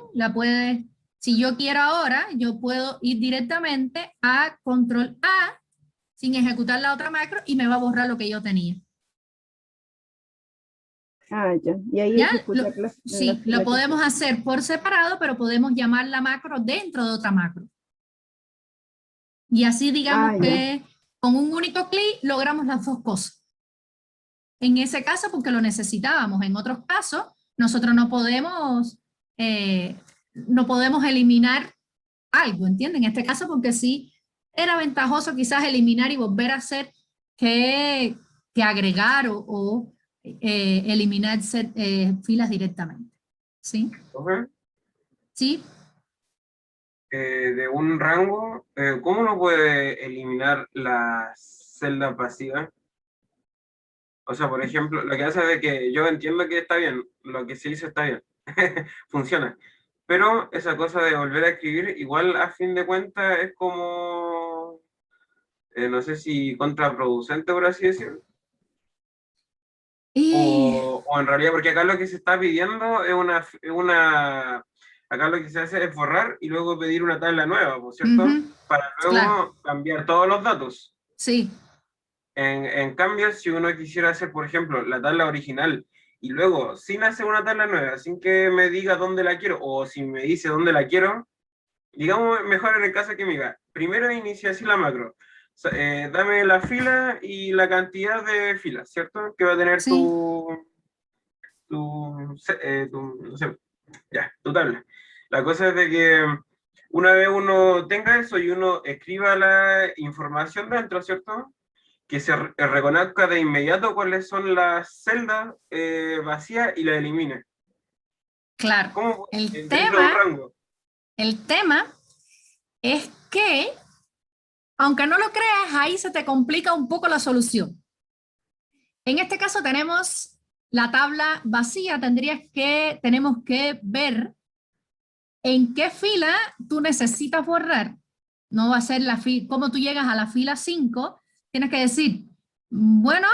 Si yo quiero ahora, yo puedo ir directamente a control A sin ejecutar la otra macro y me va a borrar lo que yo tenía. Ah, ya. Y ahí ¿Ya? ejecutar Sí, la lo fila que podemos sea. hacer por separado, pero podemos llamar la macro dentro de otra macro. Y así digamos Ah, ya. que con un único clic logramos las dos cosas. En ese caso, porque lo necesitábamos. En otros casos, nosotros no podemos eliminar algo, ¿entienden? En este caso, porque sí era ventajoso quizás eliminar y volver a hacer que agregar o eliminar filas directamente. ¿Sí? ¿Ok? ¿Sí? De un rango, ¿cómo uno puede eliminar las celdas vacías? O sea, por ejemplo, lo que hace es de que yo entiendo que está bien, lo que se hizo está bien, funciona. Pero esa cosa de volver a escribir, igual a fin de cuentas es como, no sé si contraproducente, por así decirlo. Y, O en realidad, porque acá lo que se está pidiendo acá lo que se hace es borrar y luego pedir una tabla nueva, ¿por cierto? Para claro, luego cambiar todos los datos. sí, En cambio, si uno quisiera hacer, por ejemplo, la tabla original y luego, sin hacer una tabla nueva, sin que me diga dónde la quiero, o si me dice dónde la quiero, digamos mejor en el caso que me diga, primero inicia así la macro. Dame la fila y la cantidad de filas, ¿cierto? Que va a tener sí, no sé, ya, tu tabla. La cosa es de que una vez uno tenga eso y uno escriba la información dentro, ¿cierto? Que se reconozca de inmediato cuáles son las celdas vacías y las elimine. claro. ¿Cómo? El Dentro de un rango. tema es que, aunque no lo creas, ahí se te complica un poco la solución. En este caso tenemos la tabla vacía, tenemos que ver en qué fila tú necesitas borrar. No va a ser cómo tú llegas a la fila 5, tienes que decir, bueno,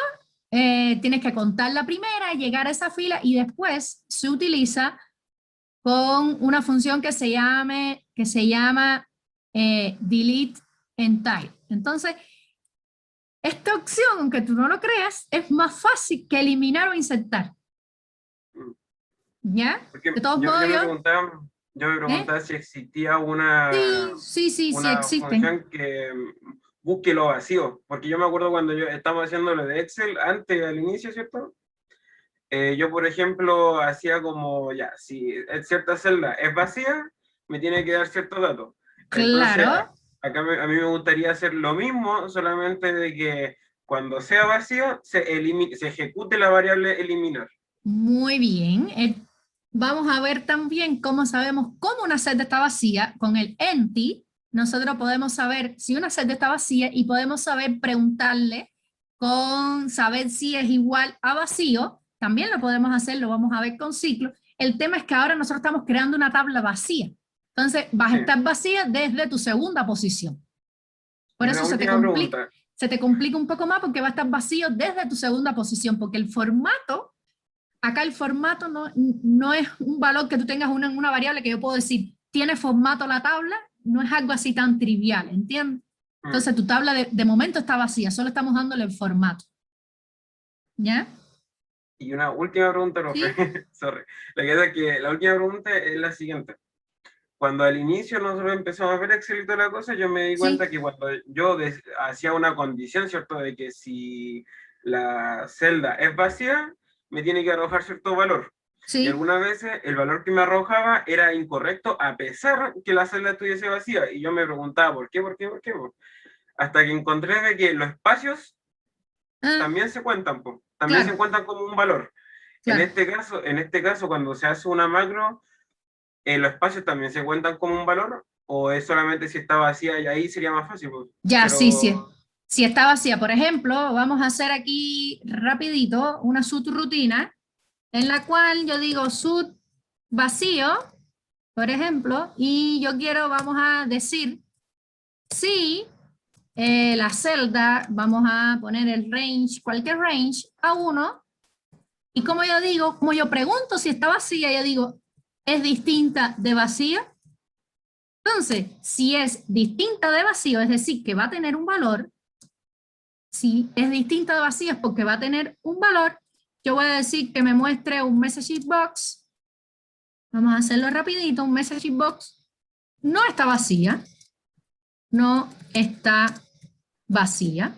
tienes que contar la primera, llegar a esa fila y después se utiliza con una función que se llama delete entire. Entonces, esta opción, aunque tú no lo creas, es más fácil que eliminar o insertar. ¿Ya? Porque De todos yo modos, me preguntaba si existía una sí existen. función que busque lo vacío. Porque yo me acuerdo cuando yo estaba haciendo lo de Excel, antes, al inicio, ¿cierto? Yo, por ejemplo, hacía como, ya, si cierta celda es vacía, me tiene que dar ciertos datos. Entonces, Claro, acá a mí me gustaría hacer lo mismo, solamente de que cuando sea vacío, se ejecute la variable eliminar. muy bien. Vamos a ver también cómo sabemos cómo una celda está vacía. Con el empty, nosotros podemos saber si una celda está vacía y podemos preguntarle saber si es igual a vacío. También lo podemos hacer, lo vamos a ver con ciclo. El tema es que ahora nosotros estamos creando una tabla vacía. Entonces, vas a estar vacía desde tu segunda posición. Por eso se te complica un poco más porque va a estar vacío desde tu segunda posición, porque el formato acá el formato no es un valor que tú tengas una variable que yo puedo decir, ¿tiene formato la tabla? No es algo así tan trivial, ¿entiendes? Entonces tu tabla de momento está vacía, solo estamos dándole el formato. ¿Ya? Y una última pregunta, profe. ¿Sí? Sorry. La que es que la última pregunta es la siguiente. Cuando al inicio nosotros empezamos a ver Excel y toda la cosa, yo me di cuenta Sí. que cuando yo hacía una condición, ¿cierto? De que si la celda es vacía, me tiene que arrojar cierto valor. Y Sí. algunas veces el valor que me arrojaba era incorrecto a pesar que la celda estuviese vacía. Y yo me preguntaba, ¿por qué? ¿Por qué? ¿Por qué? Hasta que encontré de que los espacios Ah, también se cuentan, po. También se claro, cuentan como un valor. claro. En este caso, cuando se hace una macro, ¿los espacios también se cuentan como un valor? ¿O es solamente si está vacía y ahí sería más fácil? Pues? Ya, sí, sí. Pero, Si está vacía, por ejemplo, vamos a hacer aquí rapidito una subrutina en la cual yo digo sub vacío, por ejemplo, y yo quiero, vamos a decir, si la celda, vamos a poner el range, cualquier range, a 1, y como yo digo, como yo pregunto si está vacía, yo digo, ¿es distinta de vacío? Entonces, si es distinta de vacío, es decir, que va a tener un valor, si es distinta de vacío es porque va a tener un valor, yo voy a decir que me muestre un message box, vamos a hacerlo rapidito, un message box, no está vacía, no está vacía,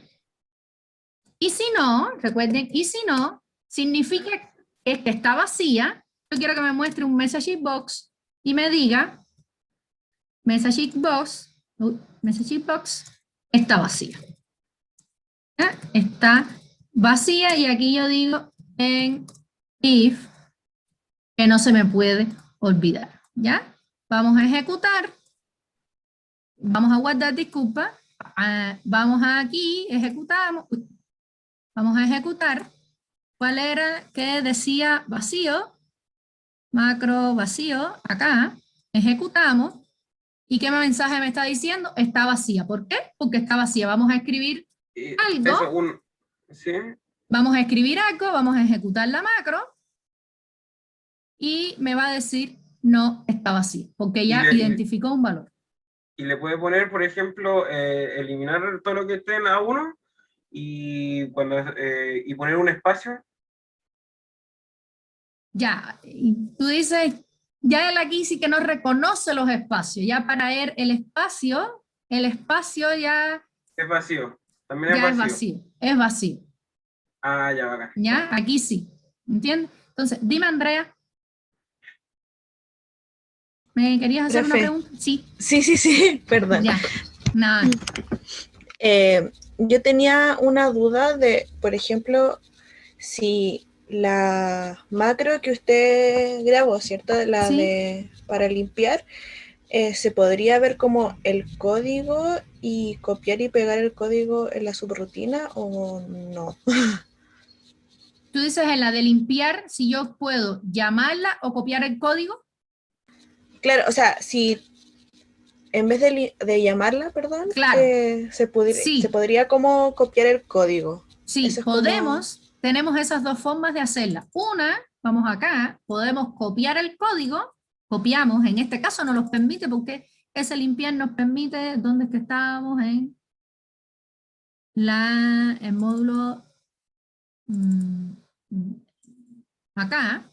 y si no, recuerden, y si no, significa que está vacía, yo quiero que me muestre un message box y me diga, message box está vacía. ¿Ya? Está vacía y aquí yo digo en if, que no se me puede olvidar. ¿Ya? Vamos a ejecutar, vamos a guardar, disculpa, vamos aquí, ejecutamos, vamos a ejecutar. ¿Cuál era que decía vacío? Macro vacío, acá, ejecutamos. ¿Y qué mensaje me está diciendo? Está vacía. ¿Por qué? Porque está vacía. Vamos a escribir eso, algo, ¿sí? vamos a escribir algo, vamos a ejecutar la macro y me va a decir no está vacío, porque Y ya le, identificó un valor. y le puede poner, por ejemplo, eliminar todo lo que esté en A1 y, y poner un espacio. Ya, y tú dices, ya él aquí sí que no reconoce los espacios, ya para él el espacio ya, Es vacío. También es ya vacío. es vacío, Ah, ya, acá. ya, aquí sí, ¿entiendes? Entonces, dime Andrea, ¿me querías hacer una Profe. pregunta? Sí, Sí, perdón. ya, nada, Yo tenía una duda de, por ejemplo, si la macro que usted grabó, ¿cierto? La sí. de para limpiar, ¿se podría ver como el código y copiar y pegar el código en la subrutina o no? Tú dices en la de limpiar, si yo puedo llamarla o copiar el código. Claro, o sea, si en vez de llamarla, perdón, Claro, se sí, podría como copiar el código. sí, Eso es podemos, tenemos esas dos formas de hacerla. Una, vamos acá, podemos copiar el código, copiamos, en este caso no nos permite porque ese limpiar nos permite, ¿dónde es que estábamos? En el módulo acá,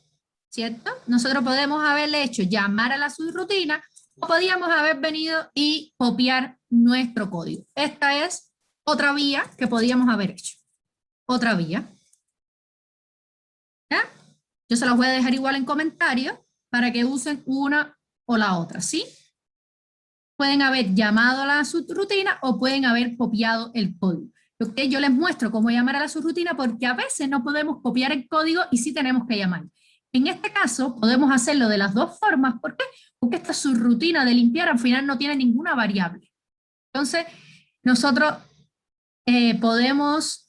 ¿cierto? Nosotros podemos haberle hecho llamar a la subrutina o podíamos haber venido y copiar nuestro código. Esta es otra vía que podíamos haber hecho. Otra vía. ¿Ya? Yo se las voy a dejar igual en comentarios para que usen una o la otra, ¿sí? Pueden haber llamado a la subrutina o pueden haber copiado el código. ¿Okay? Yo les muestro cómo llamar a la subrutina porque a veces no podemos copiar el código y sí tenemos que llamar. En este caso podemos hacerlo de las dos formas. ¿Por qué? Porque esta subrutina de limpiar al final no tiene ninguna variable. Entonces, nosotros podemos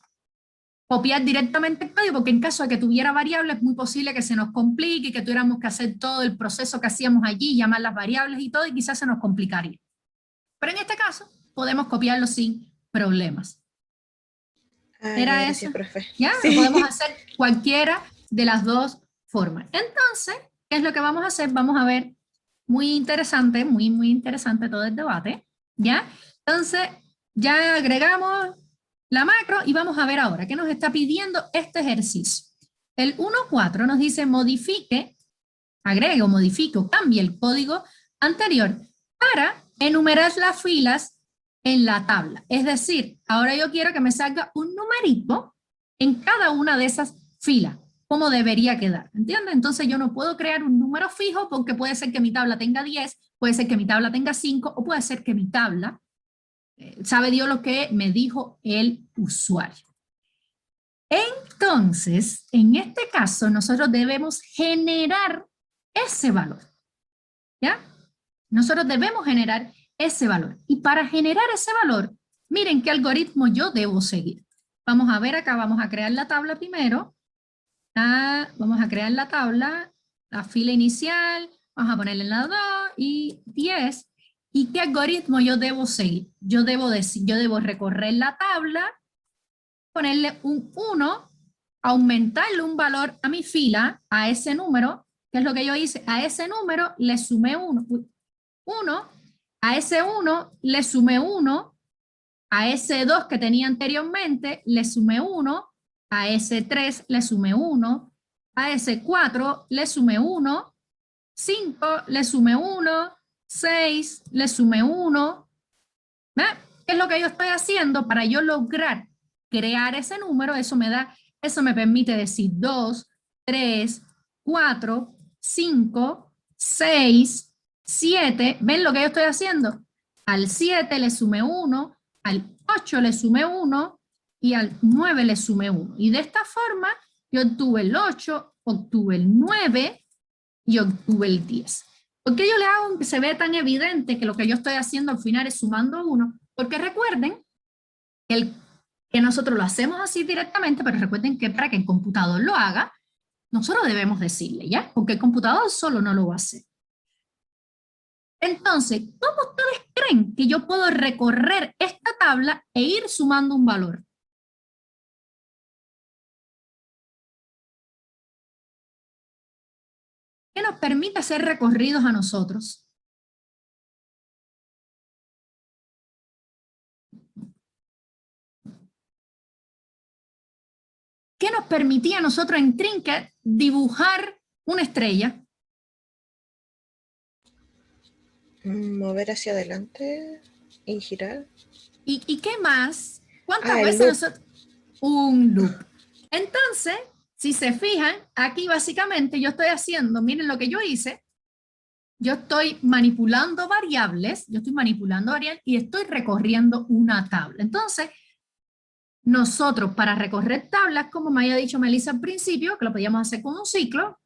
copiar directamente el código porque en caso de que tuviera variables es muy posible que se nos complique, que tuviéramos que hacer todo el proceso que hacíamos allí, llamar las variables y todo, y quizás se nos complicaría. Pero en este caso podemos copiarlo sin problemas. Ah, ¿Era ya, gracias, eso? profe. ¿Ya? Sí. Lo podemos hacer cualquiera de las dos forma. Entonces, ¿qué es lo que vamos a hacer? Vamos a ver, muy interesante, muy interesante todo el debate, ¿ya? Entonces, ya agregamos la macro y vamos a ver ahora qué nos está pidiendo este ejercicio. El 1.4 nos dice modifique, agregue o modifique o cambie el código anterior para enumerar las filas en la tabla. Es decir, ahora yo quiero que me salga un numerito en cada una de esas filas, como debería quedar, ¿entiendes? Entonces yo no puedo crear un número fijo porque puede ser que mi tabla tenga 10, puede ser que mi tabla tenga 5 o puede ser que mi tabla, sabe Dios lo que me dijo el usuario. Entonces, en este caso, nosotros debemos generar ese valor, ¿ya? Nosotros debemos generar ese valor. Y para generar ese valor, miren qué algoritmo yo debo seguir. Vamos a ver acá, vamos a crear la tabla primero. Vamos a crear la tabla, la fila inicial, vamos a ponerle en la 2 y 10. ¿Y qué algoritmo yo debo seguir? Yo debo recorrer la tabla, ponerle un 1, aumentarle un valor a mi fila, a ese número, que es lo que yo hice, a ese número le sumé 1, a ese 1 le sumé 1, a ese 2 que tenía anteriormente le sumé 1, a ese 3 le sumé 1, a ese 4 le sumé 1, 5 le sumé 1, 6 le sumé 1. ¿Ve? ¿Qué es lo que yo estoy haciendo para yo lograr crear ese número? Eso me permite decir 2, 3, 4, 5, 6, 7. ¿Ven lo que yo estoy haciendo? Al 7 le sumé 1, al 8 le sumé 1 y al 9 le sumé 1. Y de esta forma yo obtuve el 8, obtuve el 9 y obtuve el 10. ¿Por qué yo le hago que se vea tan evidente que lo que yo estoy haciendo al final es sumando 1? Porque recuerden que nosotros lo hacemos así directamente, pero recuerden que para que el computador lo haga, nosotros debemos decirle, ¿ya? Porque el computador solo no lo va a hacer. Entonces, ¿cómo ustedes creen que yo puedo recorrer esta tabla e ir sumando un valor? ¿Qué nos permite hacer recorridos a nosotros? ¿Qué nos permitía a nosotros en Trinket dibujar una estrella? Mover hacia adelante y girar. ¿Y qué más? ¿Cuántas el veces loop. nosotros? Un loop. Entonces, si se fijan, aquí básicamente yo estoy haciendo, miren lo que yo hice, yo estoy manipulando variables, y estoy recorriendo una tabla. Entonces, nosotros para recorrer tablas, como me había dicho Melissa al principio, que lo podíamos hacer con un ciclo,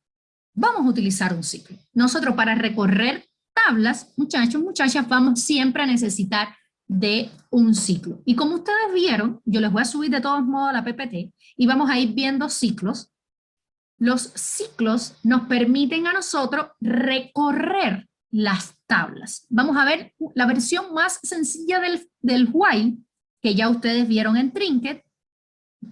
vamos a utilizar un ciclo. Nosotros para recorrer tablas, muchachos, muchachas, vamos siempre a necesitar de un ciclo. Y como ustedes vieron, yo les voy a subir de todos modos a la PPT y vamos a ir viendo ciclos. Los ciclos nos permiten a nosotros recorrer las tablas. Vamos a ver la versión más sencilla del while, que ya ustedes vieron en Trinket,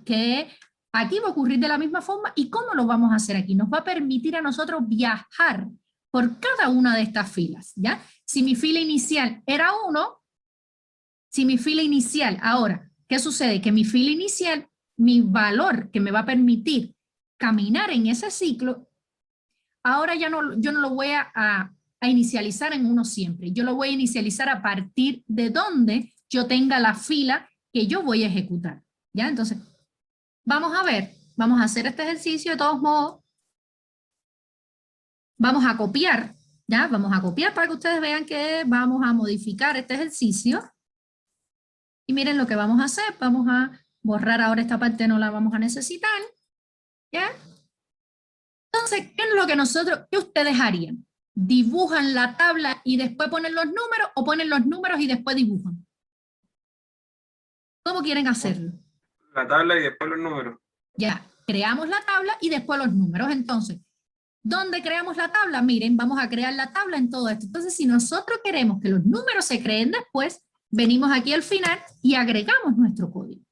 que aquí va a ocurrir de la misma forma. ¿Y cómo lo vamos a hacer aquí? Nos va a permitir a nosotros viajar por cada una de estas filas, ¿ya? Si mi fila inicial era 1, ahora, ¿qué sucede? Que mi fila inicial, mi valor que me va a permitir caminar en ese ciclo, ahora yo no lo voy a inicializar en 1 siempre. Yo lo voy a inicializar a partir de donde yo tenga la fila que yo voy a ejecutar, ¿ya? Entonces, vamos a ver, vamos a hacer este ejercicio de todos modos. Vamos a copiar, ¿ya? Vamos a copiar para que ustedes vean que vamos a modificar este ejercicio. Y miren lo que vamos a hacer. Vamos a borrar ahora esta parte, no la vamos a necesitar, ¿ya? Entonces, ¿qué es lo que qué ustedes harían? ¿Dibujan la tabla y después ponen los números o ponen los números y después dibujan? ¿Cómo quieren hacerlo? La tabla y después los números. Ya, creamos la tabla y después los números. Entonces, ¿dónde creamos la tabla? Miren, vamos a crear la tabla en todo esto. Entonces, si nosotros queremos que los números se creen después, venimos aquí al final y agregamos nuestro código.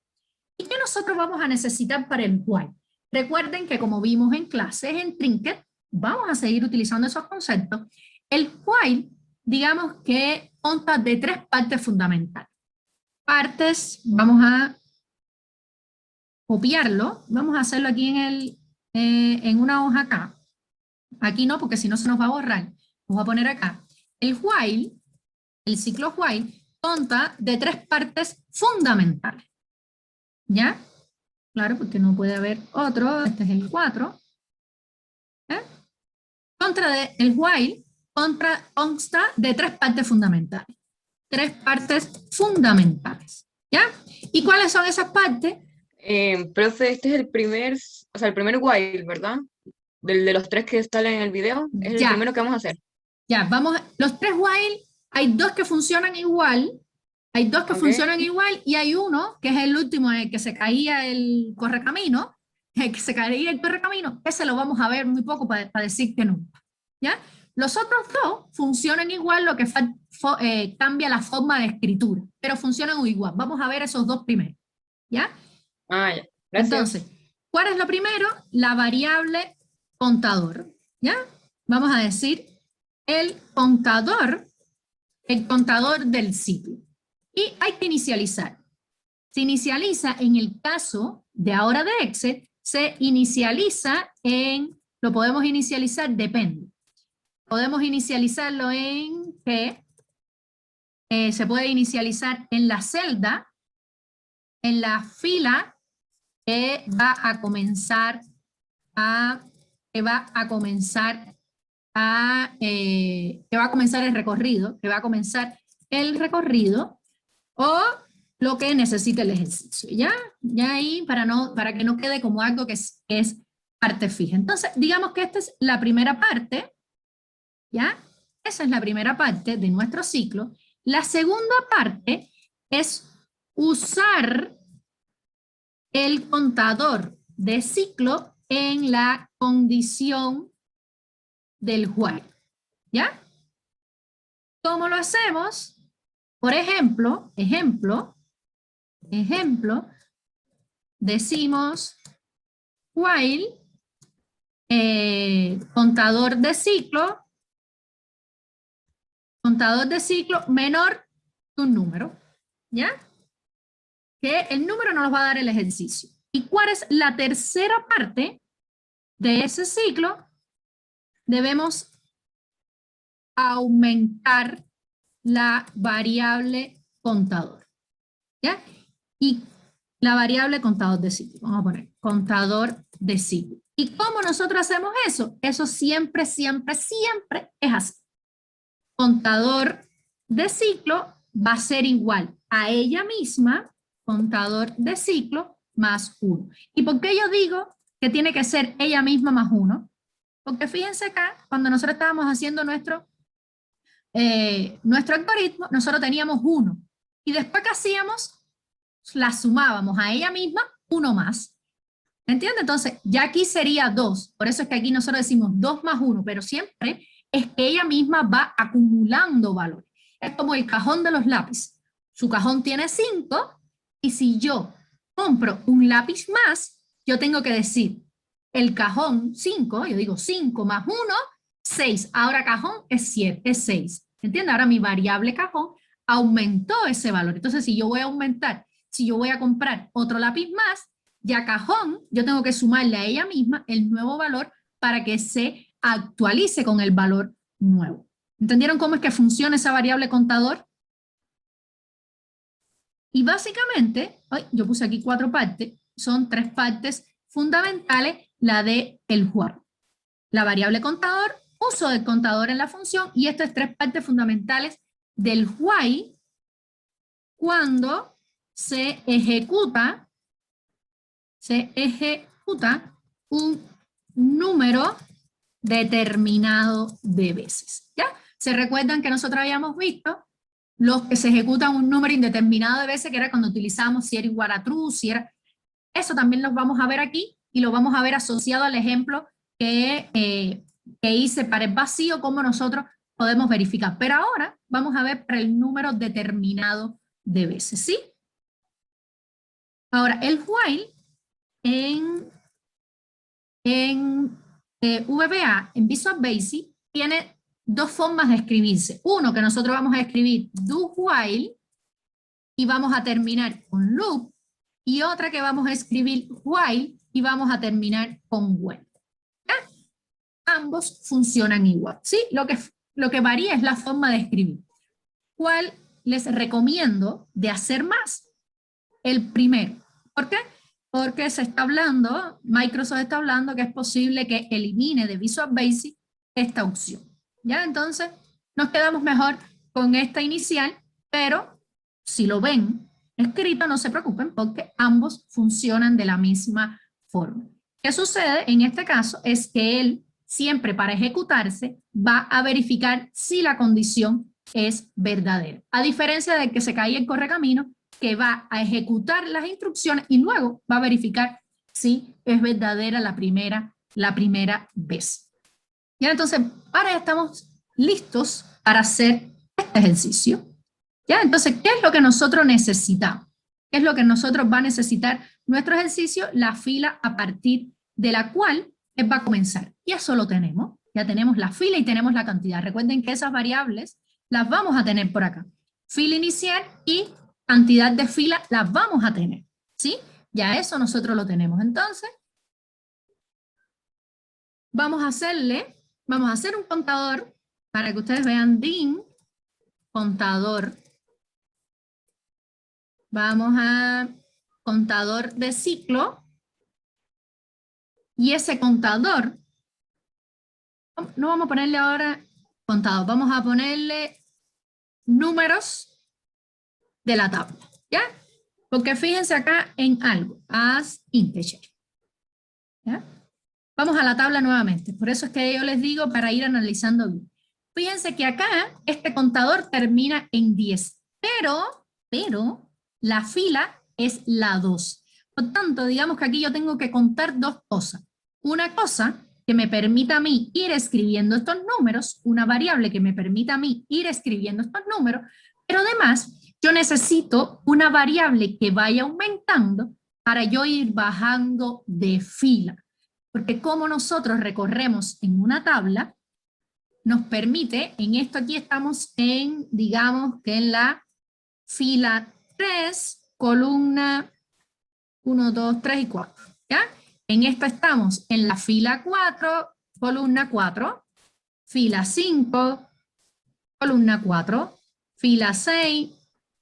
¿Y qué nosotros vamos a necesitar para el while? Recuerden que como vimos en clases en Trinket, vamos a seguir utilizando esos conceptos. El while, digamos que consta de 3 partes fundamentales. Partes, vamos a copiarlo, vamos a hacerlo aquí en una hoja acá. Aquí no, porque si no se nos va a borrar. Vamos a poner acá. El while, el ciclo while, consta de 3 partes fundamentales. ¿Ya? Claro, porque no puede haber otro. Este es el 4. El while consta de 3 partes fundamentales. 3 partes fundamentales. ¿Ya? ¿Y cuáles son esas partes? Profe, este es el primer, o sea, el primer while, ¿verdad? Del de los 3 que están en el video, es el Ya. primero que vamos a hacer. Ya, los 3 while, hay 2 que funcionan igual, y hay uno, que es el último, en el que se caía el correcamino, ese lo vamos a ver muy poco para decir que no. ¿Ya? Los otros 2 funcionan igual, lo que cambia la forma de escritura, pero funcionan igual. Vamos a ver esos 2 primero. ¿Ya? Ah, ya. Gracias. Entonces, ¿cuál es lo primero? La variable contador. ¿Ya? Vamos a decir el contador del ciclo. Y hay que inicializar. Se inicializa en el caso de ahora de Excel, se inicializa lo podemos inicializar, depende. Podemos inicializarlo en que se puede inicializar en la celda, en la fila que va a comenzar el recorrido, o lo que necesite el ejercicio. Ya ahí, para que no quede como algo que es parte fija. Entonces, digamos que esta es la primera parte, ¿ya? Esa es la primera parte de nuestro ciclo. La segunda parte es usar el contador de ciclo en la condición del while. ¿Ya? ¿Cómo lo hacemos? Por ejemplo, decimos while contador de ciclo menor que un número. ¿Ya? Que el número nos lo va a dar el ejercicio. ¿Y cuál es la tercera parte de ese ciclo? Debemos aumentar la variable contador. ¿Ya? Y la variable contador de ciclo. Vamos a poner contador de ciclo. ¿Y cómo nosotros hacemos eso? Eso siempre, siempre, siempre es así. Contador de ciclo va a ser igual a ella misma, contador de ciclo, más 1. ¿Y por qué yo digo que tiene que ser ella misma más 1? Porque fíjense acá, cuando nosotros estábamos haciendo nuestro algoritmo, nosotros teníamos 1. Y después, ¿qué hacíamos? La sumábamos a ella misma 1 más. ¿Entiende? Entonces, ya aquí sería 2. Por eso es que aquí nosotros decimos 2 más 1, pero siempre es que ella misma va acumulando valores. Es como el cajón de los lápices. Su cajón tiene 5, y si yo compro un lápiz más, yo tengo que decir el cajón 5, yo digo 5 más 1, 6. Ahora cajón es 7, es 6. ¿Entiende? Ahora mi variable cajón aumentó ese valor. Entonces, si yo voy a comprar otro lápiz más, ya cajón, yo tengo que sumarle a ella misma el nuevo valor para que se actualice con el valor nuevo. ¿Entendieron cómo es que funciona esa variable contador? Y básicamente, yo puse aquí 4 partes, son 3 partes fundamentales, la de el while. La variable contador, uso del contador en la función, y estas 3 partes fundamentales del while cuando se ejecuta un número determinado de veces. ¿Ya? ¿Se recuerdan que nosotros habíamos visto los que se ejecutan un número indeterminado de veces, que era cuando utilizamos si era igual a true, si era... Eso también lo vamos a ver aquí, y lo vamos a ver asociado al ejemplo que hice para el vacío, cómo nosotros podemos verificar. Pero ahora vamos a ver para el número determinado de veces, ¿sí? Ahora, el while en VBA, en Visual Basic, tiene dos formas de escribirse. Uno, que nosotros vamos a escribir do while y vamos a terminar con loop, y otra que vamos a escribir while y vamos a terminar con when. ¿Ya? Ambos funcionan igual, ¿sí? Lo que varía es la forma de escribir. ¿Cuál les recomiendo de hacer más? El primero. ¿Por qué? Porque se está hablando, Microsoft está hablando que es posible que elimine de Visual Basic esta opción. ¿Ya? Entonces, nos quedamos mejor con esta inicial, pero si lo ven escrito, no se preocupen porque ambos funcionan de la misma forma. ¿Qué sucede? En este caso es que él siempre para ejecutarse va a verificar si la condición es verdadera. A diferencia de que se cae el correcamino, que va a ejecutar las instrucciones y luego va a verificar si es verdadera la primera vez. Y entonces, ahora ya estamos listos para hacer este ejercicio. ¿Ya? Entonces, ¿qué es lo que nosotros necesitamos? ¿Qué es lo que nosotros va a necesitar nuestro ejercicio? La fila a partir de la cual él va a comenzar. Y eso lo tenemos. Ya tenemos la fila y tenemos la cantidad. Recuerden que esas variables las vamos a tener por acá. Fila inicial y cantidad de fila las vamos a tener. ¿Sí? Ya eso nosotros lo tenemos. Entonces, vamos a hacer un contador para que ustedes vean din contador. Vamos a contador de ciclo. Y ese contador, no vamos a ponerle ahora contador, vamos a ponerle números de la tabla, ¿ya? Porque fíjense acá en algo, as integer, ¿ya? Vamos a la tabla nuevamente, por eso es que yo les digo para ir analizando bien. Fíjense que acá este contador termina en 10, pero la fila es la 2. Por tanto, digamos que aquí yo tengo que contar dos cosas. Una cosa que me permita a mí ir escribiendo estos números, una variable que me permita a mí ir escribiendo estos números, pero además yo necesito una variable que vaya aumentando para yo ir bajando de fila. Porque como nosotros recorremos en una tabla, nos permite, en esto aquí estamos en, digamos que en la fila 3, columna 1, 2, 3 y 4, ¿ya? En esta estamos en la fila 4, columna 4, fila 5, columna 4, fila 6,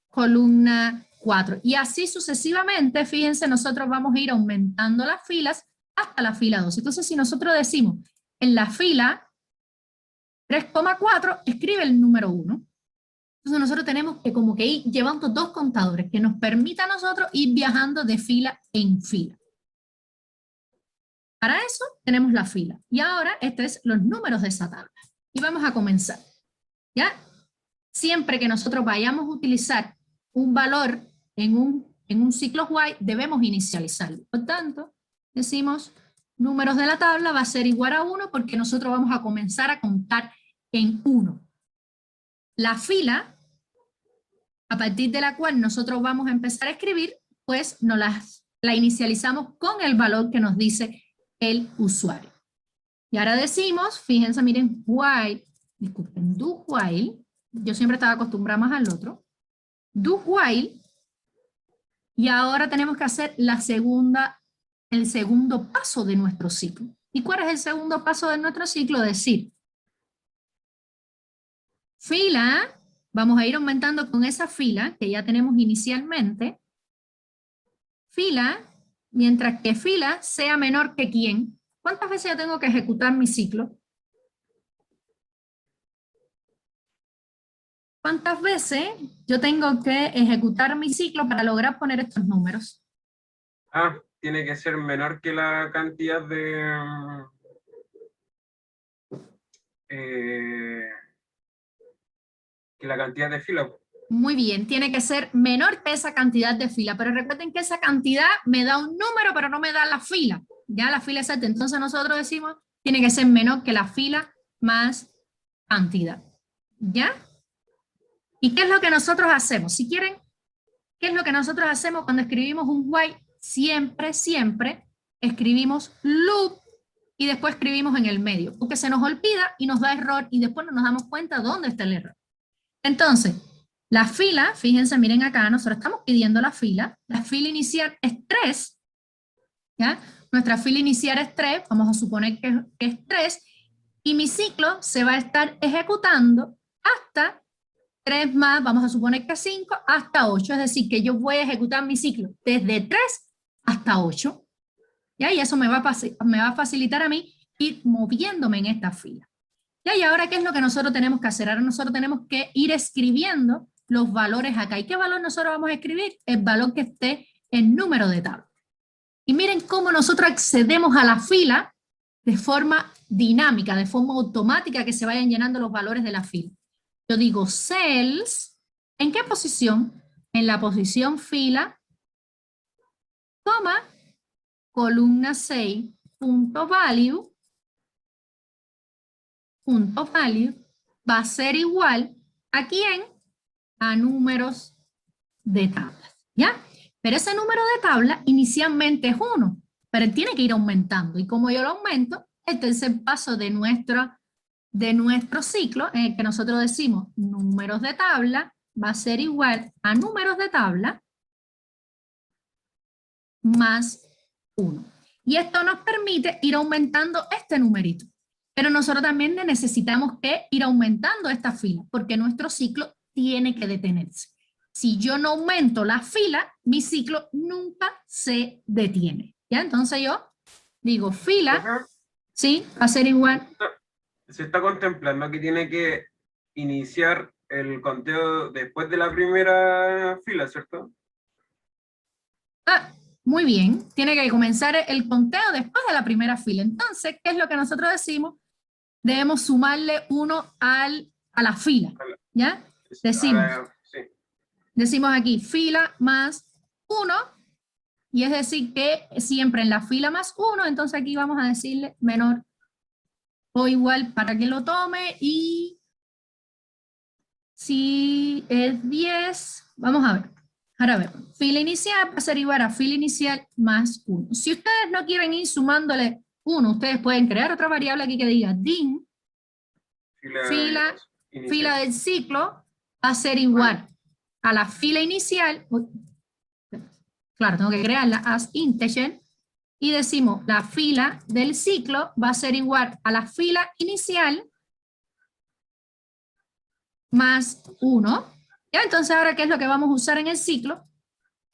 columna 4. Y así sucesivamente, fíjense, nosotros vamos a ir aumentando las filas hasta la fila 2. Entonces, si nosotros decimos en la fila 3,4, escribe el número 1. Entonces nosotros tenemos que como que ir llevando dos contadores que nos permitan a nosotros ir viajando de fila en fila. Para eso tenemos la fila. Y ahora estos son los números de esa tabla. Y vamos a comenzar. ¿Ya? Siempre que nosotros vayamos a utilizar un valor en un ciclo while, debemos inicializarlo. Por tanto, decimos números de la tabla va a ser igual a 1 porque nosotros vamos a comenzar a contar en 1. La fila, a partir de la cual nosotros vamos a empezar a escribir, pues la inicializamos con el valor que nos dice el usuario. Y ahora decimos, fíjense, miren, while, disculpen, do while, yo siempre estaba acostumbrada más al otro, do while, y ahora tenemos que hacer el segundo paso de nuestro ciclo. ¿Y cuál es el segundo paso de nuestro ciclo? Decir, fila, vamos a ir aumentando con esa fila que ya tenemos inicialmente, fila, mientras que fila sea menor que ¿quién? ¿Cuántas veces yo tengo que ejecutar mi ciclo? ¿Cuántas veces yo tengo que ejecutar mi ciclo para lograr poner estos números? Tiene que ser menor que la cantidad de... que la cantidad de fila. Muy bien, tiene que ser menor que esa cantidad de fila, pero recuerden que esa cantidad me da un número, pero no me da la fila. Ya la fila es 7, entonces nosotros decimos, tiene que ser menor que la fila más cantidad. ¿Ya? ¿Y qué es lo que nosotros hacemos? Si quieren, ¿qué es lo que nosotros hacemos cuando escribimos un while? Siempre escribimos loop y después escribimos en el medio, porque se nos olvida y nos da error y después no nos damos cuenta dónde está el error. Entonces, la fila, fíjense, miren acá, nosotros estamos pidiendo la fila inicial es 3, ¿ya? Nuestra fila inicial es 3, vamos a suponer que es 3, y mi ciclo se va a estar ejecutando hasta 3 más, vamos a suponer que 5, hasta 8, es decir, que yo voy a ejecutar mi ciclo desde 3 hasta 8, ¿ya? Y eso me va a facilitar a mí ir moviéndome en esta fila. ¿Ya? Y ahora, ¿qué es lo que nosotros tenemos que hacer? Ahora nosotros tenemos que ir escribiendo los valores acá. ¿Y qué valor nosotros vamos a escribir? El valor que esté en número de tabla. Y miren cómo nosotros accedemos a la fila de forma dinámica, de forma automática, que se vayan llenando los valores de la fila. Yo digo cells, ¿en qué posición? En la posición fila, coma, columna 6, punto value va a ser igual ¿a quién? A números de tablas, ¿ya? Pero ese número de tabla inicialmente es 1, pero él tiene que ir aumentando. Y como yo lo aumento, el tercer paso de nuestro ciclo, en el que nosotros decimos números de tabla, va a ser igual a números de tabla más 1. Y esto nos permite ir aumentando este numerito. Pero nosotros también necesitamos que ir aumentando esta fila, porque nuestro ciclo tiene que detenerse. Si yo no aumento la fila, mi ciclo nunca se detiene. ¿Ya? Entonces yo digo fila, ¿sí? Va a ser igual. Se está contemplando que tiene que iniciar el conteo después de la primera fila, ¿cierto? Ah, muy bien. Tiene que comenzar el conteo después de la primera fila. Entonces, ¿qué es lo que nosotros decimos? Debemos sumarle 1 a la fila. ¿Ya? Decimos aquí fila más 1, y es decir que siempre en la fila más 1, entonces aquí vamos a decirle menor o igual para que lo tome, y si es 10, vamos a ver. Ahora a ver, fila inicial va a ser igual a fila inicial más 1. Si ustedes no quieren ir sumándole 1, ustedes pueden crear otra variable aquí que diga din, fila del ciclo va a ser igual a la fila inicial, claro, tengo que crearla as integer, y decimos la fila del ciclo va a ser igual a la fila inicial más 1. ¿Ya? Entonces ahora, ¿qué es lo que vamos a usar en el ciclo?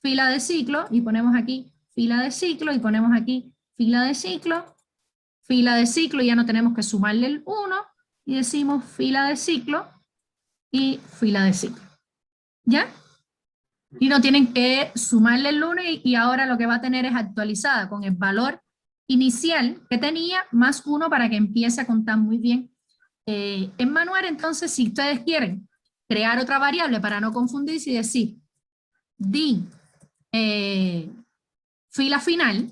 Fila de ciclo, y ponemos aquí fila de ciclo, y ponemos aquí fila de ciclo, y ya no tenemos que sumarle el 1, y decimos fila de ciclo y fila de ciclo. ¿Ya? Y no tienen que sumarle el 1, y ahora lo que va a tener es actualizada con el valor inicial que tenía más 1 para que empiece a contar muy bien en manual. Entonces, si ustedes quieren crear otra variable para no confundirse y decir din fila final,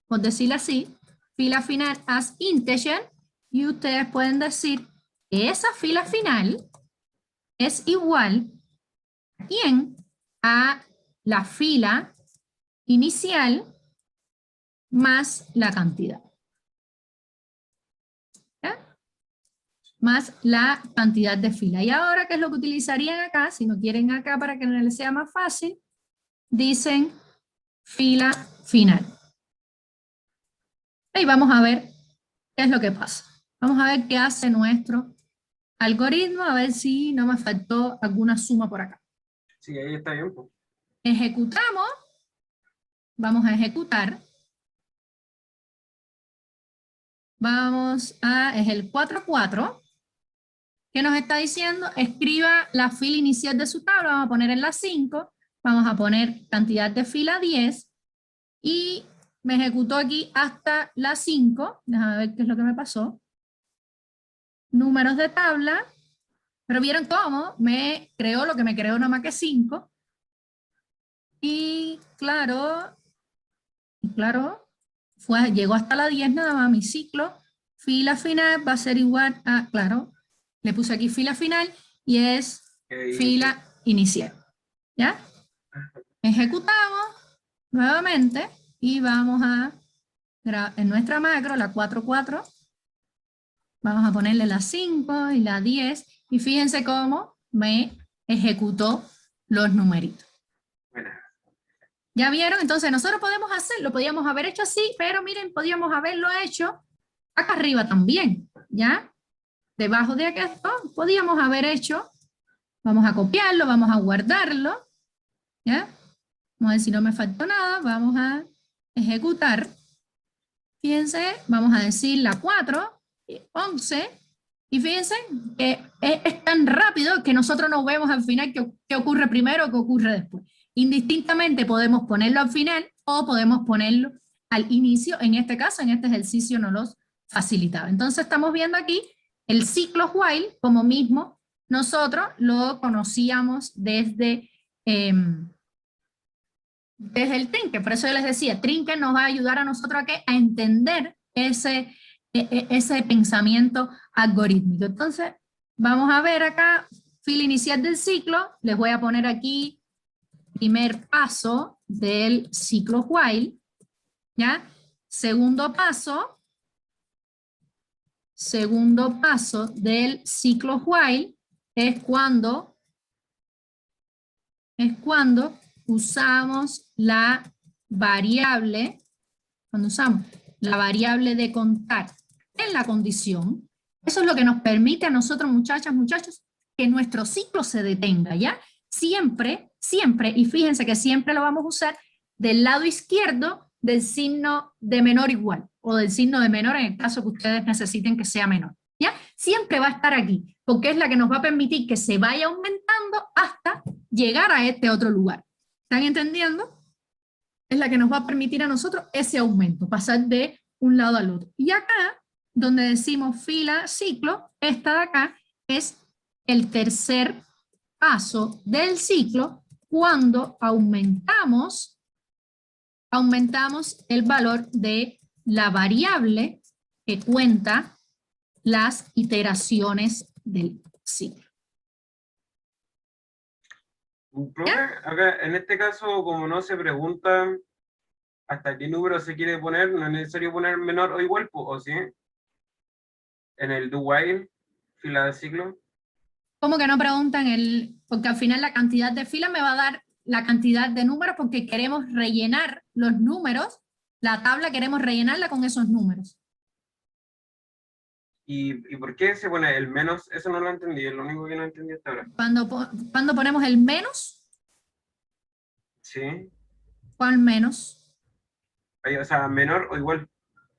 por decirlo así, fila final as integer, y ustedes pueden decir que esa fila final es igual a ¿quién? A la fila inicial más la cantidad. ¿Ya? Más la cantidad de fila. Y ahora, ¿qué es lo que utilizarían acá? Si no quieren acá para que no les sea más fácil, dicen fila final. Y vamos a ver qué es lo que pasa. Vamos a ver qué hace nuestro algoritmo, a ver si no me faltó alguna suma por acá. Sí, ahí está bien. Ejecutamos, vamos a ejecutar. Es el 4.4, que nos está diciendo, escriba la fila inicial de su tabla, vamos a poner en la 5, vamos a poner cantidad de fila 10, y me ejecutó aquí hasta la 5, déjame ver qué es lo que me pasó. Números de tabla, pero vieron cómo me creó lo que me creó nada más que 5, y claro, llegó hasta la 10 nada más. Mi ciclo, fila final va a ser igual a, claro, le puse aquí fila final y es fila inicial. ¿Ya? Ejecutamos nuevamente y vamos a En nuestra macro, la 4.4, vamos a ponerle la 5 y la 10, y fíjense cómo me ejecutó los numeritos. Bueno, ¿Ya vieron? Entonces nosotros podemos hacerlo, podíamos haber hecho así, pero miren, podíamos haberlo hecho acá arriba también, ¿ya? Debajo de esto podíamos haber hecho, vamos a copiarlo, vamos a guardarlo, ¿ya? Vamos a ver si no me faltó nada, vamos a ejecutar. Fíjense, vamos a decir la 4, 11, y fíjense que es tan rápido que nosotros no vemos al final qué ocurre primero o qué ocurre después. Indistintamente podemos ponerlo al final o podemos ponerlo al inicio. En este caso, en este ejercicio nos los facilitaba. Entonces estamos viendo aquí el ciclo while, como mismo nosotros lo conocíamos desde el Trinket. Por eso yo les decía, Trinket nos va a ayudar a nosotros a entender ese pensamiento algorítmico. Entonces, vamos a ver acá, fila inicial del ciclo, les voy a poner aquí primer paso del ciclo while, ¿ya? Segundo paso del ciclo while es cuando usamos la variable, de contar en la condición. Eso es lo que nos permite a nosotros, muchachas, muchachos, que nuestro ciclo se detenga, ¿ya? Siempre, siempre, y fíjense que siempre lo vamos a usar del lado izquierdo del signo de menor igual, o del signo de menor en el caso que ustedes necesiten que sea menor, ¿ya? Siempre va a estar aquí, porque es la que nos va a permitir que se vaya aumentando hasta llegar a este otro lugar. ¿Están entendiendo? Es la que nos va a permitir a nosotros ese aumento, pasar de un lado al otro. Y acá, donde decimos fila, ciclo, esta de acá es el tercer paso del ciclo cuando aumentamos el valor de la variable que cuenta las iteraciones del ciclo. profe, acá, en este caso, como no se pregunta hasta qué número se quiere poner, no es necesario poner menor o igual, ¿o sí? En el do while, fila de ciclo. ¿Cómo que no preguntan porque al final la cantidad de filas me va a dar la cantidad de números porque queremos rellenar los números, la tabla queremos rellenarla con esos números. ¿Y por qué se pone el menos? Eso no lo entendí, es lo único que no entendí hasta ahora. Cuando ponemos el menos, Sí. ¿cuál menos? Ahí, o sea, menor o igual.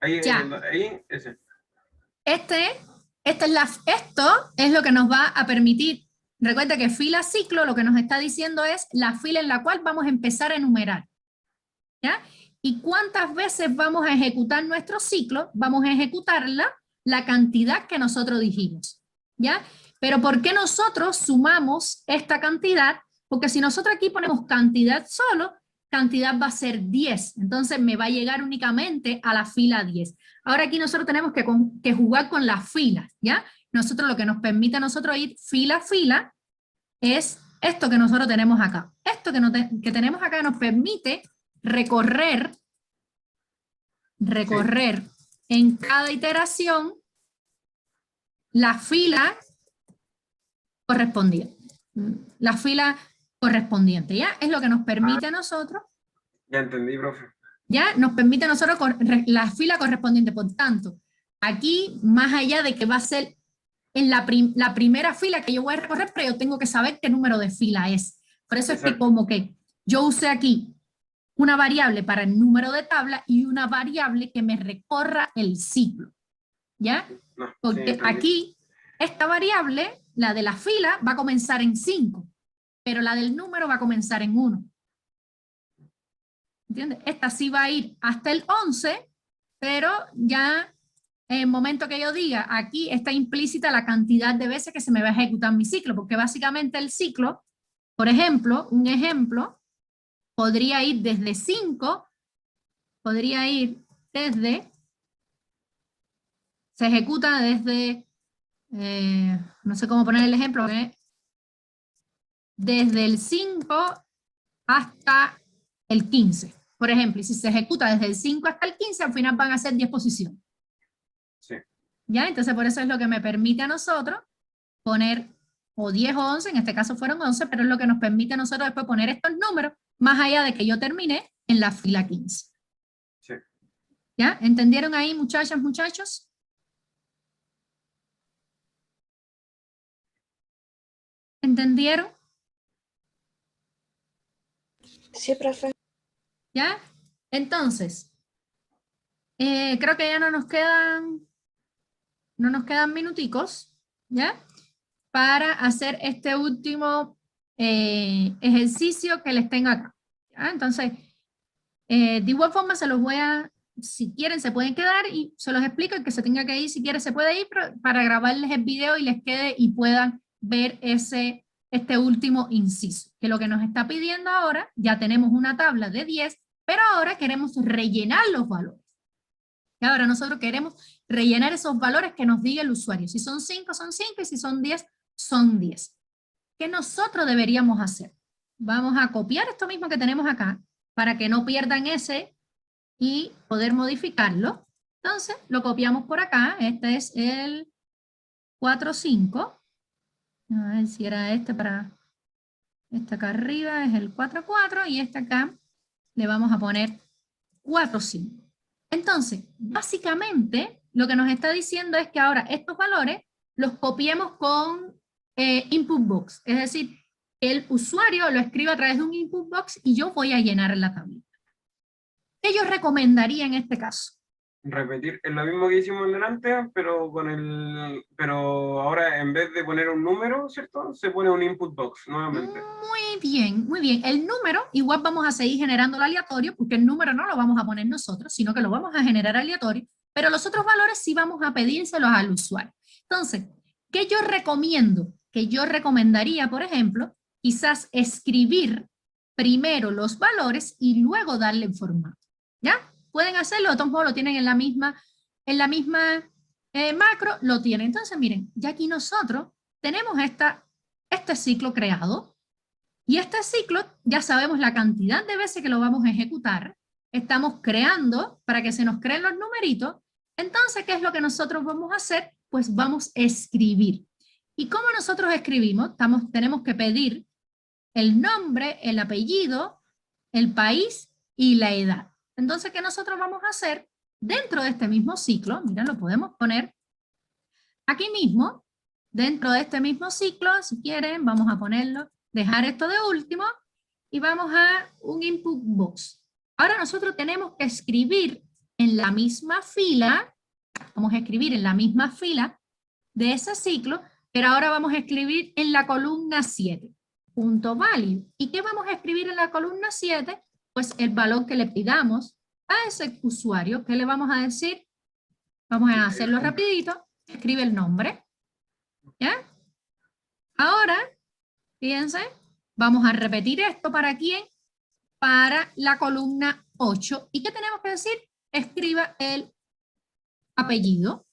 Ahí, Ya. ahí, ese. Esto es lo que nos va a permitir. Recuerda que fila ciclo lo que nos está diciendo es la fila en la cual vamos a empezar a enumerar. ¿Ya? ¿Y cuántas veces vamos a ejecutar nuestro ciclo? Vamos a ejecutarla la cantidad que nosotros dijimos. ¿Ya? Pero ¿por qué nosotros sumamos esta cantidad? Porque si nosotros aquí ponemos cantidad solo, cantidad va a ser 10. Entonces me va a llegar únicamente a la fila 10. Ahora aquí nosotros tenemos que jugar con las filas, ¿ya? Nosotros lo que nos permite a nosotros ir fila a fila es esto que nosotros tenemos acá. Esto que tenemos acá nos permite recorrer en cada iteración la fila correspondiente. La fila correspondiente, ¿ya? Es lo que nos permite a nosotros. Ya entendí, profe. ¿Ya? Nos permite a nosotros la fila correspondiente. Por tanto, aquí, más allá de que va a ser en la primera fila que yo voy a recorrer, pero yo tengo que saber qué número de fila es. Por eso es que como que yo usé aquí una variable para el número de tabla y una variable que me recorra el ciclo. ¿Ya? No, porque sí, aquí, esta variable, la de la fila, va a comenzar en 5, pero la del número va a comenzar en 1. ¿Entiendes? Esta sí va a ir hasta el 11, pero ya en el momento que yo diga, aquí está implícita la cantidad de veces que se me va a ejecutar mi ciclo, porque básicamente el ciclo, por ejemplo, un ejemplo, podría ir desde 5, podría ir desde, se ejecuta desde, no sé cómo poner el ejemplo, desde el 5 hasta el 15. por ejemplo, y si se ejecuta desde el 5 hasta el 15, al final van a ser 10 posiciones. Sí. ¿Ya? Entonces por eso es lo que me permite a nosotros poner o 10 o 11, en este caso fueron 11, pero es lo que nos permite a nosotros después poner estos números, más allá de que yo terminé en la fila 15. Sí. ¿Ya? ¿Entendieron ahí, muchachas, muchachos? ¿Entendieron? Sí, profe. ¿Ya? Entonces, creo que ya no nos quedan minuticos, ¿ya? Para hacer este último ejercicio que les tengo acá. ¿Ya? Entonces, de igual forma se los voy a, si quieren se pueden quedar y se los explico, el que se tenga que ir, si quiere se puede ir, para grabarles el video y les quede y puedan ver este último inciso, que lo que nos está pidiendo ahora, ya tenemos una tabla de 10, pero ahora queremos rellenar los valores. Y ahora nosotros queremos rellenar esos valores que nos diga el usuario. Si son 5, son 5, y si son 10, son 10. ¿Qué nosotros deberíamos hacer? Vamos a copiar esto mismo que tenemos acá, para que no pierdan ese y poder modificarlo. Entonces, lo copiamos por acá. Este es el 4.5. A ver si era este para... Este acá arriba es el 4.4 y este acá le vamos a poner 4.5. Entonces, básicamente, lo que nos está diciendo es que ahora estos valores los copiemos con input box. Es decir, el usuario lo escribe a través de un input box y yo voy a llenar la tablita. ¿Qué yo recomendaría en este caso? Repetir, es lo mismo que hicimos delante, pero pero ahora en vez de poner un número, ¿cierto? Se pone un input box nuevamente. Muy bien, muy bien. El número, igual vamos a seguir generando el aleatorio, porque el número no lo vamos a poner nosotros, sino que lo vamos a generar aleatorio, pero los otros valores sí vamos a pedírselos al usuario. Entonces, ¿qué yo recomiendo? Que yo recomendaría, por ejemplo, quizás escribir primero los valores y luego darle en formato. ¿Ya? Pueden hacerlo, de todos modos lo tienen en la misma macro, lo tienen. Entonces, miren, ya aquí nosotros tenemos este ciclo creado, y este ciclo ya sabemos la cantidad de veces que lo vamos a ejecutar, estamos creando para que se nos creen los numeritos. Entonces, ¿qué es lo que nosotros vamos a hacer? Pues vamos a escribir. ¿Y cómo nosotros escribimos? Tenemos que pedir el nombre, el apellido, el país y la edad. Entonces, ¿qué nosotros vamos a hacer? Dentro de este mismo ciclo, miren, lo podemos poner aquí mismo, dentro de este mismo ciclo, si quieren, vamos a ponerlo, dejar esto de último, y vamos a un input box. Ahora nosotros tenemos que escribir en la misma fila, vamos a escribir en la misma fila de ese ciclo, pero ahora vamos a escribir en la columna 7, punto value. ¿Y qué vamos a escribir en la columna 7? Pues el valor que le pidamos a ese usuario. ¿Qué le vamos a decir? Vamos a hacerlo rapidito. Escribe el nombre. ¿Ya? Ahora, fíjense, vamos a repetir esto ¿para quién? Para la columna 8. ¿Y qué tenemos que decir? Escriba el apellido.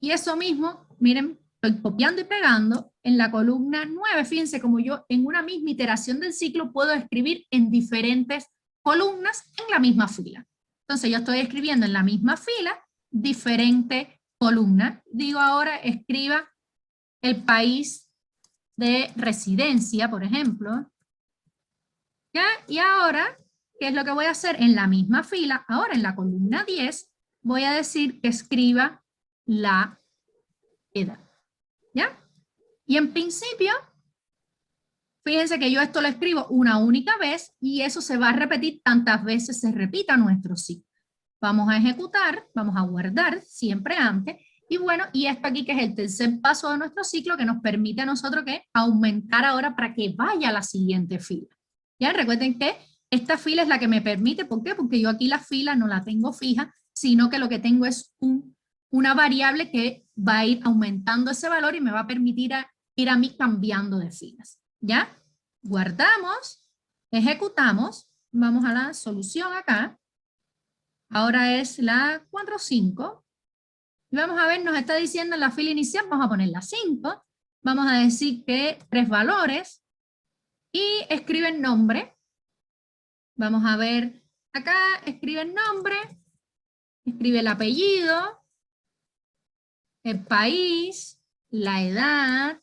Y eso mismo, miren, estoy copiando y pegando en la columna 9. Fíjense como yo en una misma iteración del ciclo puedo escribir en diferentes columnas en la misma fila. Entonces yo estoy escribiendo en la misma fila diferentes columnas. Digo ahora escriba el país de residencia, por ejemplo. ¿Ya? Y ahora, ¿qué es lo que voy a hacer? En la misma fila, ahora en la columna 10, voy a decir que escriba la edad. ¿Ya? Y en principio, fíjense que yo esto lo escribo una única vez y eso se va a repetir tantas veces se repita nuestro ciclo. Vamos a ejecutar, vamos a guardar siempre antes. Y bueno, y esto aquí que es el tercer paso de nuestro ciclo que nos permite a nosotros que aumentar ahora para que vaya a la siguiente fila. Ya recuerden que esta fila es la que me permite, ¿por qué? Porque yo aquí la fila no la tengo fija, sino que lo que tengo es una variable que va a ir aumentando ese valor y me va a permitir ir a mí cambiando de filas. ¿Ya? Guardamos, ejecutamos, vamos a la solución acá. Ahora es la 4.5. Y vamos a ver, nos está diciendo en la fila inicial, vamos a poner la 5. Vamos a decir que 3 valores. Y escribe el nombre. Vamos a ver acá escribe el nombre, escribe el apellido, el país, la edad.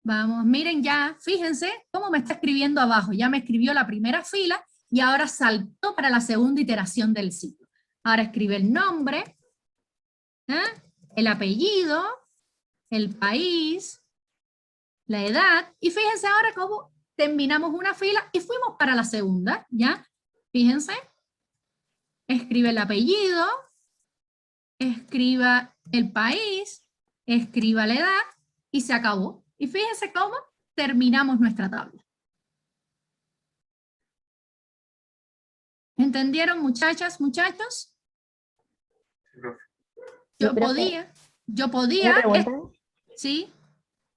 Vamos, miren ya, fíjense cómo me está escribiendo abajo. Ya me escribió la primera fila y ahora saltó para la segunda iteración del ciclo. Ahora escribe el nombre, el apellido, el país, la edad, y fíjense ahora cómo terminamos una fila y fuimos para la segunda, ¿ya? Fíjense, escribe el apellido, escriba el país, escriba la edad, y se acabó. Y fíjense cómo terminamos nuestra tabla. ¿Entendieron, muchachas, muchachos? Yo profe, podía, una pregunta. ¿sí?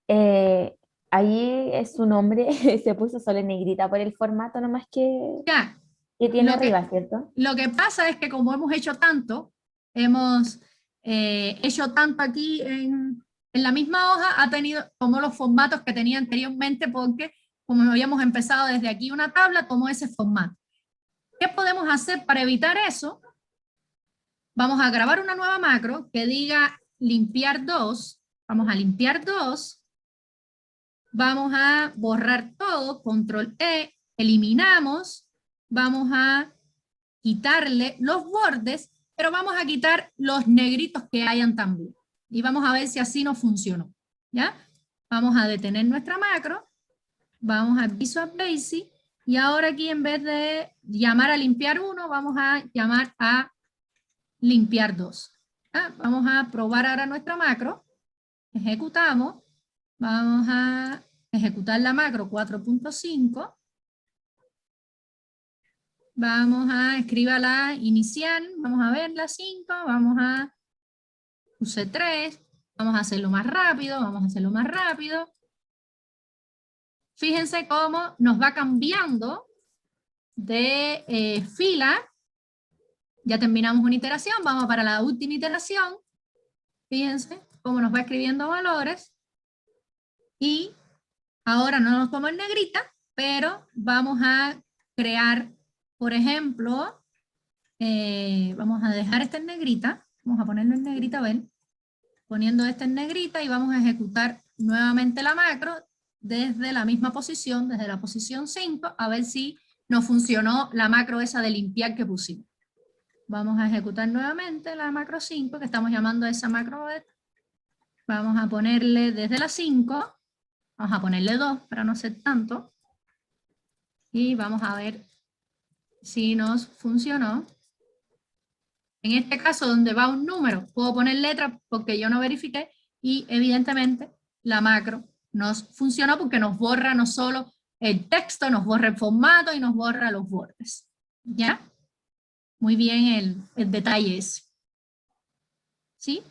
Ahí es su nombre, se puso solo en negrita por el formato nomás Ya, que tiene lo que, arriba, ¿cierto? lo que pasa es que como hemos hecho tanto, hemos hecho tanto aquí en la misma hoja, ha tenido, tomó los formatos que tenía anteriormente porque como habíamos empezado desde aquí una tabla, tomó ese formato. ¿Qué podemos hacer para evitar eso? Vamos a grabar una nueva macro que diga limpiar 2, vamos a limpiar 2, vamos a borrar todo, control E, eliminamos, vamos a quitarle los bordes, pero vamos a quitar los negritos que hayan también. Y vamos a ver si así nos funcionó. ¿Ya? Vamos a detener nuestra macro, vamos a Visual Basic, y ahora aquí en vez de llamar a limpiar 1, vamos a llamar a limpiar 2. ¿Ya? Vamos a probar ahora nuestra macro, ejecutamos, vamos a ejecutar la macro 4.5, vamos a escribir la inicial, vamos a ver la 5, vamos a puse 3, vamos a hacerlo más rápido, vamos a hacerlo más rápido. Fíjense cómo nos va cambiando de fila. Ya terminamos una iteración, vamos para la última iteración. Fíjense cómo nos va escribiendo valores. Y ahora no nos toma en negrita, pero vamos a crear, por ejemplo, vamos a dejar este en negrita, vamos a ponerlo en negrita, ven, poniendo este en negrita y vamos a ejecutar nuevamente la macro desde la misma posición, desde la posición 5, a ver si nos funcionó la macro esa de limpiar que pusimos. Vamos a ejecutar nuevamente la macro 5, que estamos llamando a esa macro. Vamos a ponerle desde la 5, vamos a ponerle 2 para no ser tanto, y vamos a ver si nos funcionó. En este caso, donde va un número, puedo poner letra porque yo no verifiqué, y evidentemente la macro nos funcionó porque nos borra no solo el texto, nos borra el formato y nos borra los bordes. ¿Ya? Muy bien el detalle ese. ¿Sí?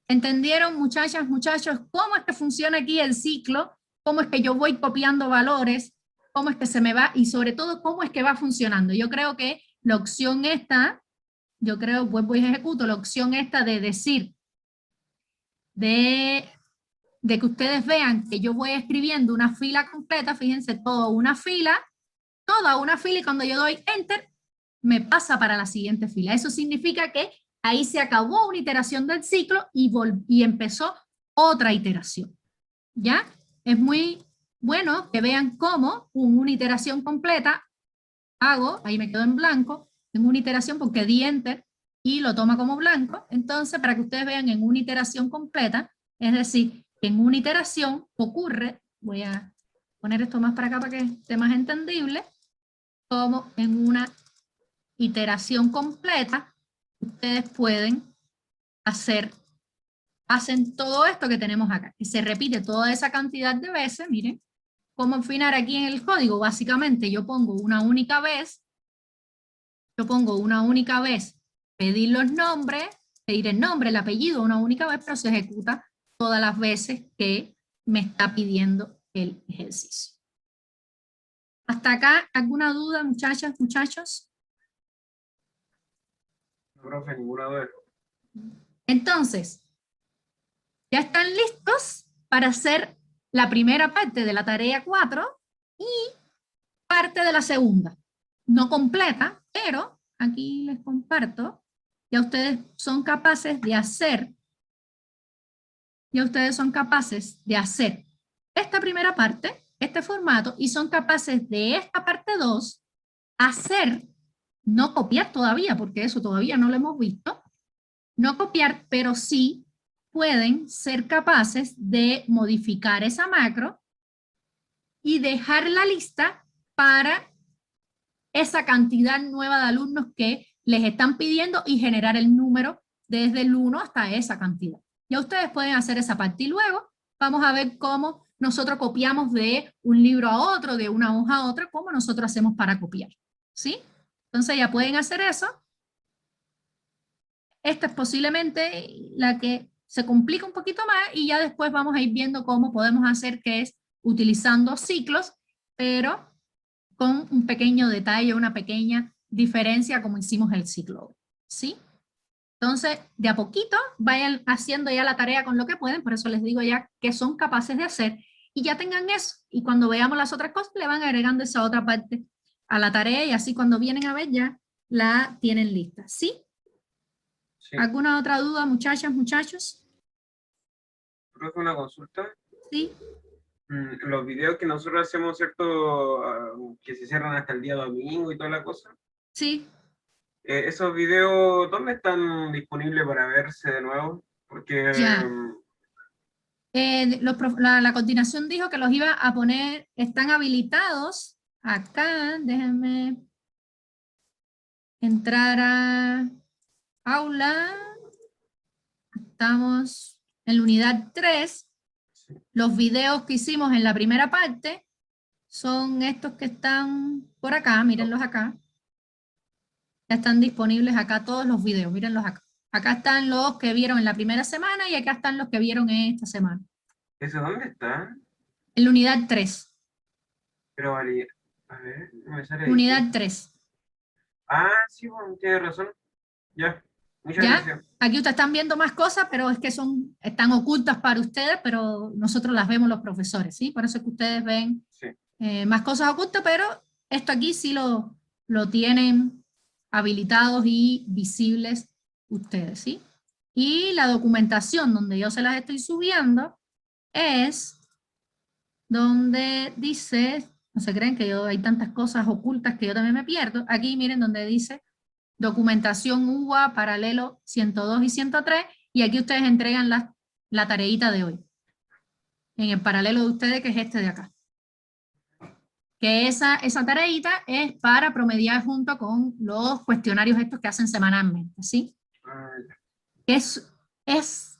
¿Entendieron, muchachas, muchachos, cómo es que funciona aquí el ciclo? ¿Cómo es que yo voy copiando valores? ¿Cómo es que se me va? Y sobre todo, ¿cómo es que va funcionando? Yo creo que la opción esta, vuelvo y ejecuto la opción esta de decir, de que ustedes vean que yo voy escribiendo una fila completa, fíjense, toda una fila, y cuando yo doy Enter, me pasa para la siguiente fila. Eso significa que ahí se acabó una iteración del ciclo y empezó otra iteración. ¿Ya? Es muy bueno que vean cómo una iteración completa hago, ahí me quedo en blanco, en una iteración porque di Enter y lo toma como blanco. Entonces, para que ustedes vean en una iteración completa, es decir, que en una iteración ocurre, voy a poner esto más para acá para que esté más entendible, como en una iteración completa, ustedes pueden hacen todo esto que tenemos acá, que se repite toda esa cantidad de veces. Miren, cómo afinar aquí en el código. Básicamente yo pongo una única vez, pedir los nombres, pedir el nombre, el apellido una única vez, pero se ejecuta todas las veces que me está pidiendo el ejercicio. ¿Hasta acá alguna duda, muchachas, muchachos? No, profe, ninguna duda. Entonces, ya están listos para hacer la primera parte de la tarea 4 y parte de la segunda. No completa, pero aquí les comparto. Ya ustedes son capaces de hacer. Ya ustedes son capaces de hacer esta primera parte, este formato, y son capaces de esta parte 2 hacer, no copiar todavía, porque eso todavía no lo hemos visto, no copiar, pero sí pueden ser capaces de modificar esa macro y dejar la lista para esa cantidad nueva de alumnos que les están pidiendo y generar el número desde el 1 hasta esa cantidad. Ya ustedes pueden hacer esa parte y luego vamos a ver cómo nosotros copiamos de un libro a otro, de una hoja a otra, cómo nosotros hacemos para copiar. ¿Sí? Entonces ya pueden hacer eso. Esta es posiblemente la que se complica un poquito más y ya después vamos a ir viendo cómo podemos hacer, que es utilizando ciclos, pero con un pequeño detalle, una pequeña diferencia como hicimos el ciclo. ¿Sí? Entonces, de a poquito vayan haciendo ya la tarea con lo que pueden, por eso les digo ya que son capaces de hacer y ya tengan eso. Y cuando veamos las otras cosas, le van agregando esa otra parte a la tarea y así cuando vienen a ver ya la tienen lista. ¿Sí? Sí. ¿Alguna otra duda, muchachas, muchachos? Profe, una consulta. Sí. Los videos que nosotros hacemos, ¿cierto? Que se cierran hasta el día domingo y toda la cosa. Sí. ¿Esos videos dónde están disponibles para verse de nuevo? Porque Ya. La coordinación dijo que los iba a poner, están habilitados acá, déjenme entrar a aula, estamos en la unidad 3, los videos que hicimos en la primera parte son estos que están por acá, mírenlos acá, ya están disponibles acá todos los videos, mírenlos acá. Acá están los que vieron en la primera semana y acá están los que vieron en esta semana. ¿Eso dónde está? En la unidad 3. Pero vale, a ver, no me sale ahí. Unidad 3. Ah, sí, bueno, tiene razón. Ya, muchas ¿Ya? gracias. Aquí ustedes están viendo más cosas, pero es que están ocultas para ustedes, pero nosotros las vemos los profesores, ¿sí? Por eso es que ustedes ven Sí. más cosas ocultas, pero esto aquí sí lo tienen habilitados y visibles ustedes, ¿sí? Y la documentación donde yo se las estoy subiendo es donde dice, no se creen que hay tantas cosas ocultas que yo también me pierdo. Aquí miren donde dice documentación UBA, paralelo 102 y 103, y aquí ustedes entregan la tareita de hoy, en el paralelo de ustedes, que es este de acá. Que esa tareita es para promediar junto con los cuestionarios estos que hacen semanalmente, ¿sí? Es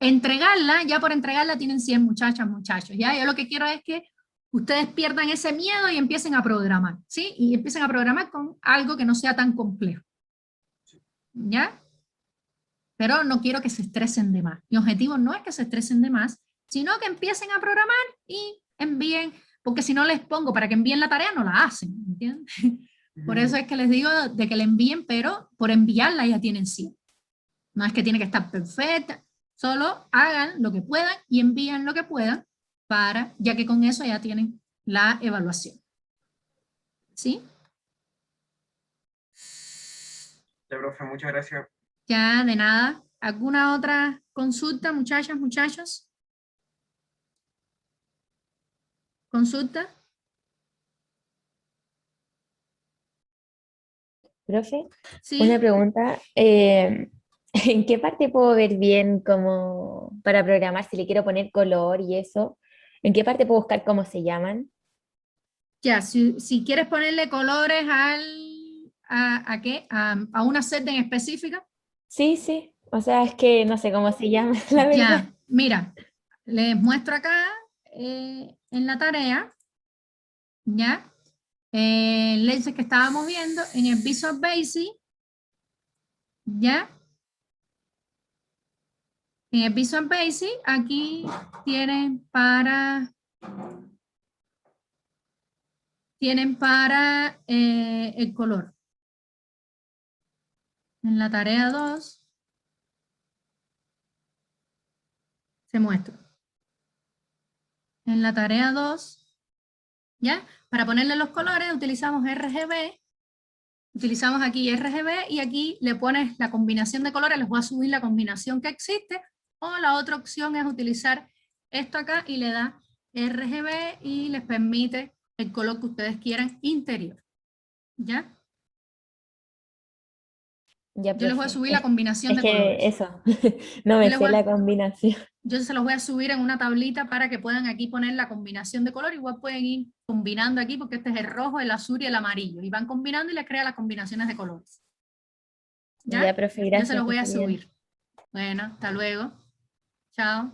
entregarla, ya por entregarla tienen 100 muchachas, muchachos, ¿ya? Yo lo que quiero es que ustedes pierdan ese miedo y empiecen a programar, ¿sí? Y empiecen a programar con algo que no sea tan complejo, ¿ya? Pero no quiero que se estresen de más. Mi objetivo no es que se estresen de más, sino que empiecen a programar y envíen, porque si no les pongo para que envíen la tarea, no la hacen, ¿entienden? Por eso es que les digo de que la envíen, pero por enviarla ya tienen 100. No es que tiene que estar perfecta, solo hagan lo que puedan y envíen lo que puedan, ya que con eso ya tienen la evaluación. ¿Sí? Ya, profe, muchas gracias. Ya, de nada. ¿Alguna otra consulta, muchachas, muchachos? ¿Consulta? Profe, Sí. una pregunta. ¿En qué parte puedo ver bien como para programar si le quiero poner color y eso? ¿En qué parte puedo buscar cómo se llaman? Ya, si quieres ponerle colores ¿a qué? ¿A una set en específica? Sí, sí. O sea, es que no sé cómo se llama, la verdad. Ya, mira, les muestro acá en la tarea, ¿ya? El enlace que estábamos viendo en el Visual Basic, ¿ya? En el Visual Basic, aquí tienen para el color. En la tarea 2 se muestra. En la tarea 2 ¿Ya? Para ponerle los colores utilizamos RGB, utilizamos aquí RGB y aquí le pones la combinación de colores, les voy a subir la combinación que existe, o la otra opción es utilizar esto acá y le da RGB y les permite el color que ustedes quieran interior. ¿Ya? Ya, Yo les voy a profe. subir la combinación Es de colores. que eso, no me les sé voy a- la combinación. Yo se los voy a subir en una tablita para que puedan aquí poner la combinación de color. Igual pueden ir combinando aquí porque este es el rojo, el azul y el amarillo. Y van combinando y les crea las combinaciones de colores. ¿Ya? Ya, profe, Yo se gracias, los que voy a esté bien. subir. Bueno, hasta luego. Chao.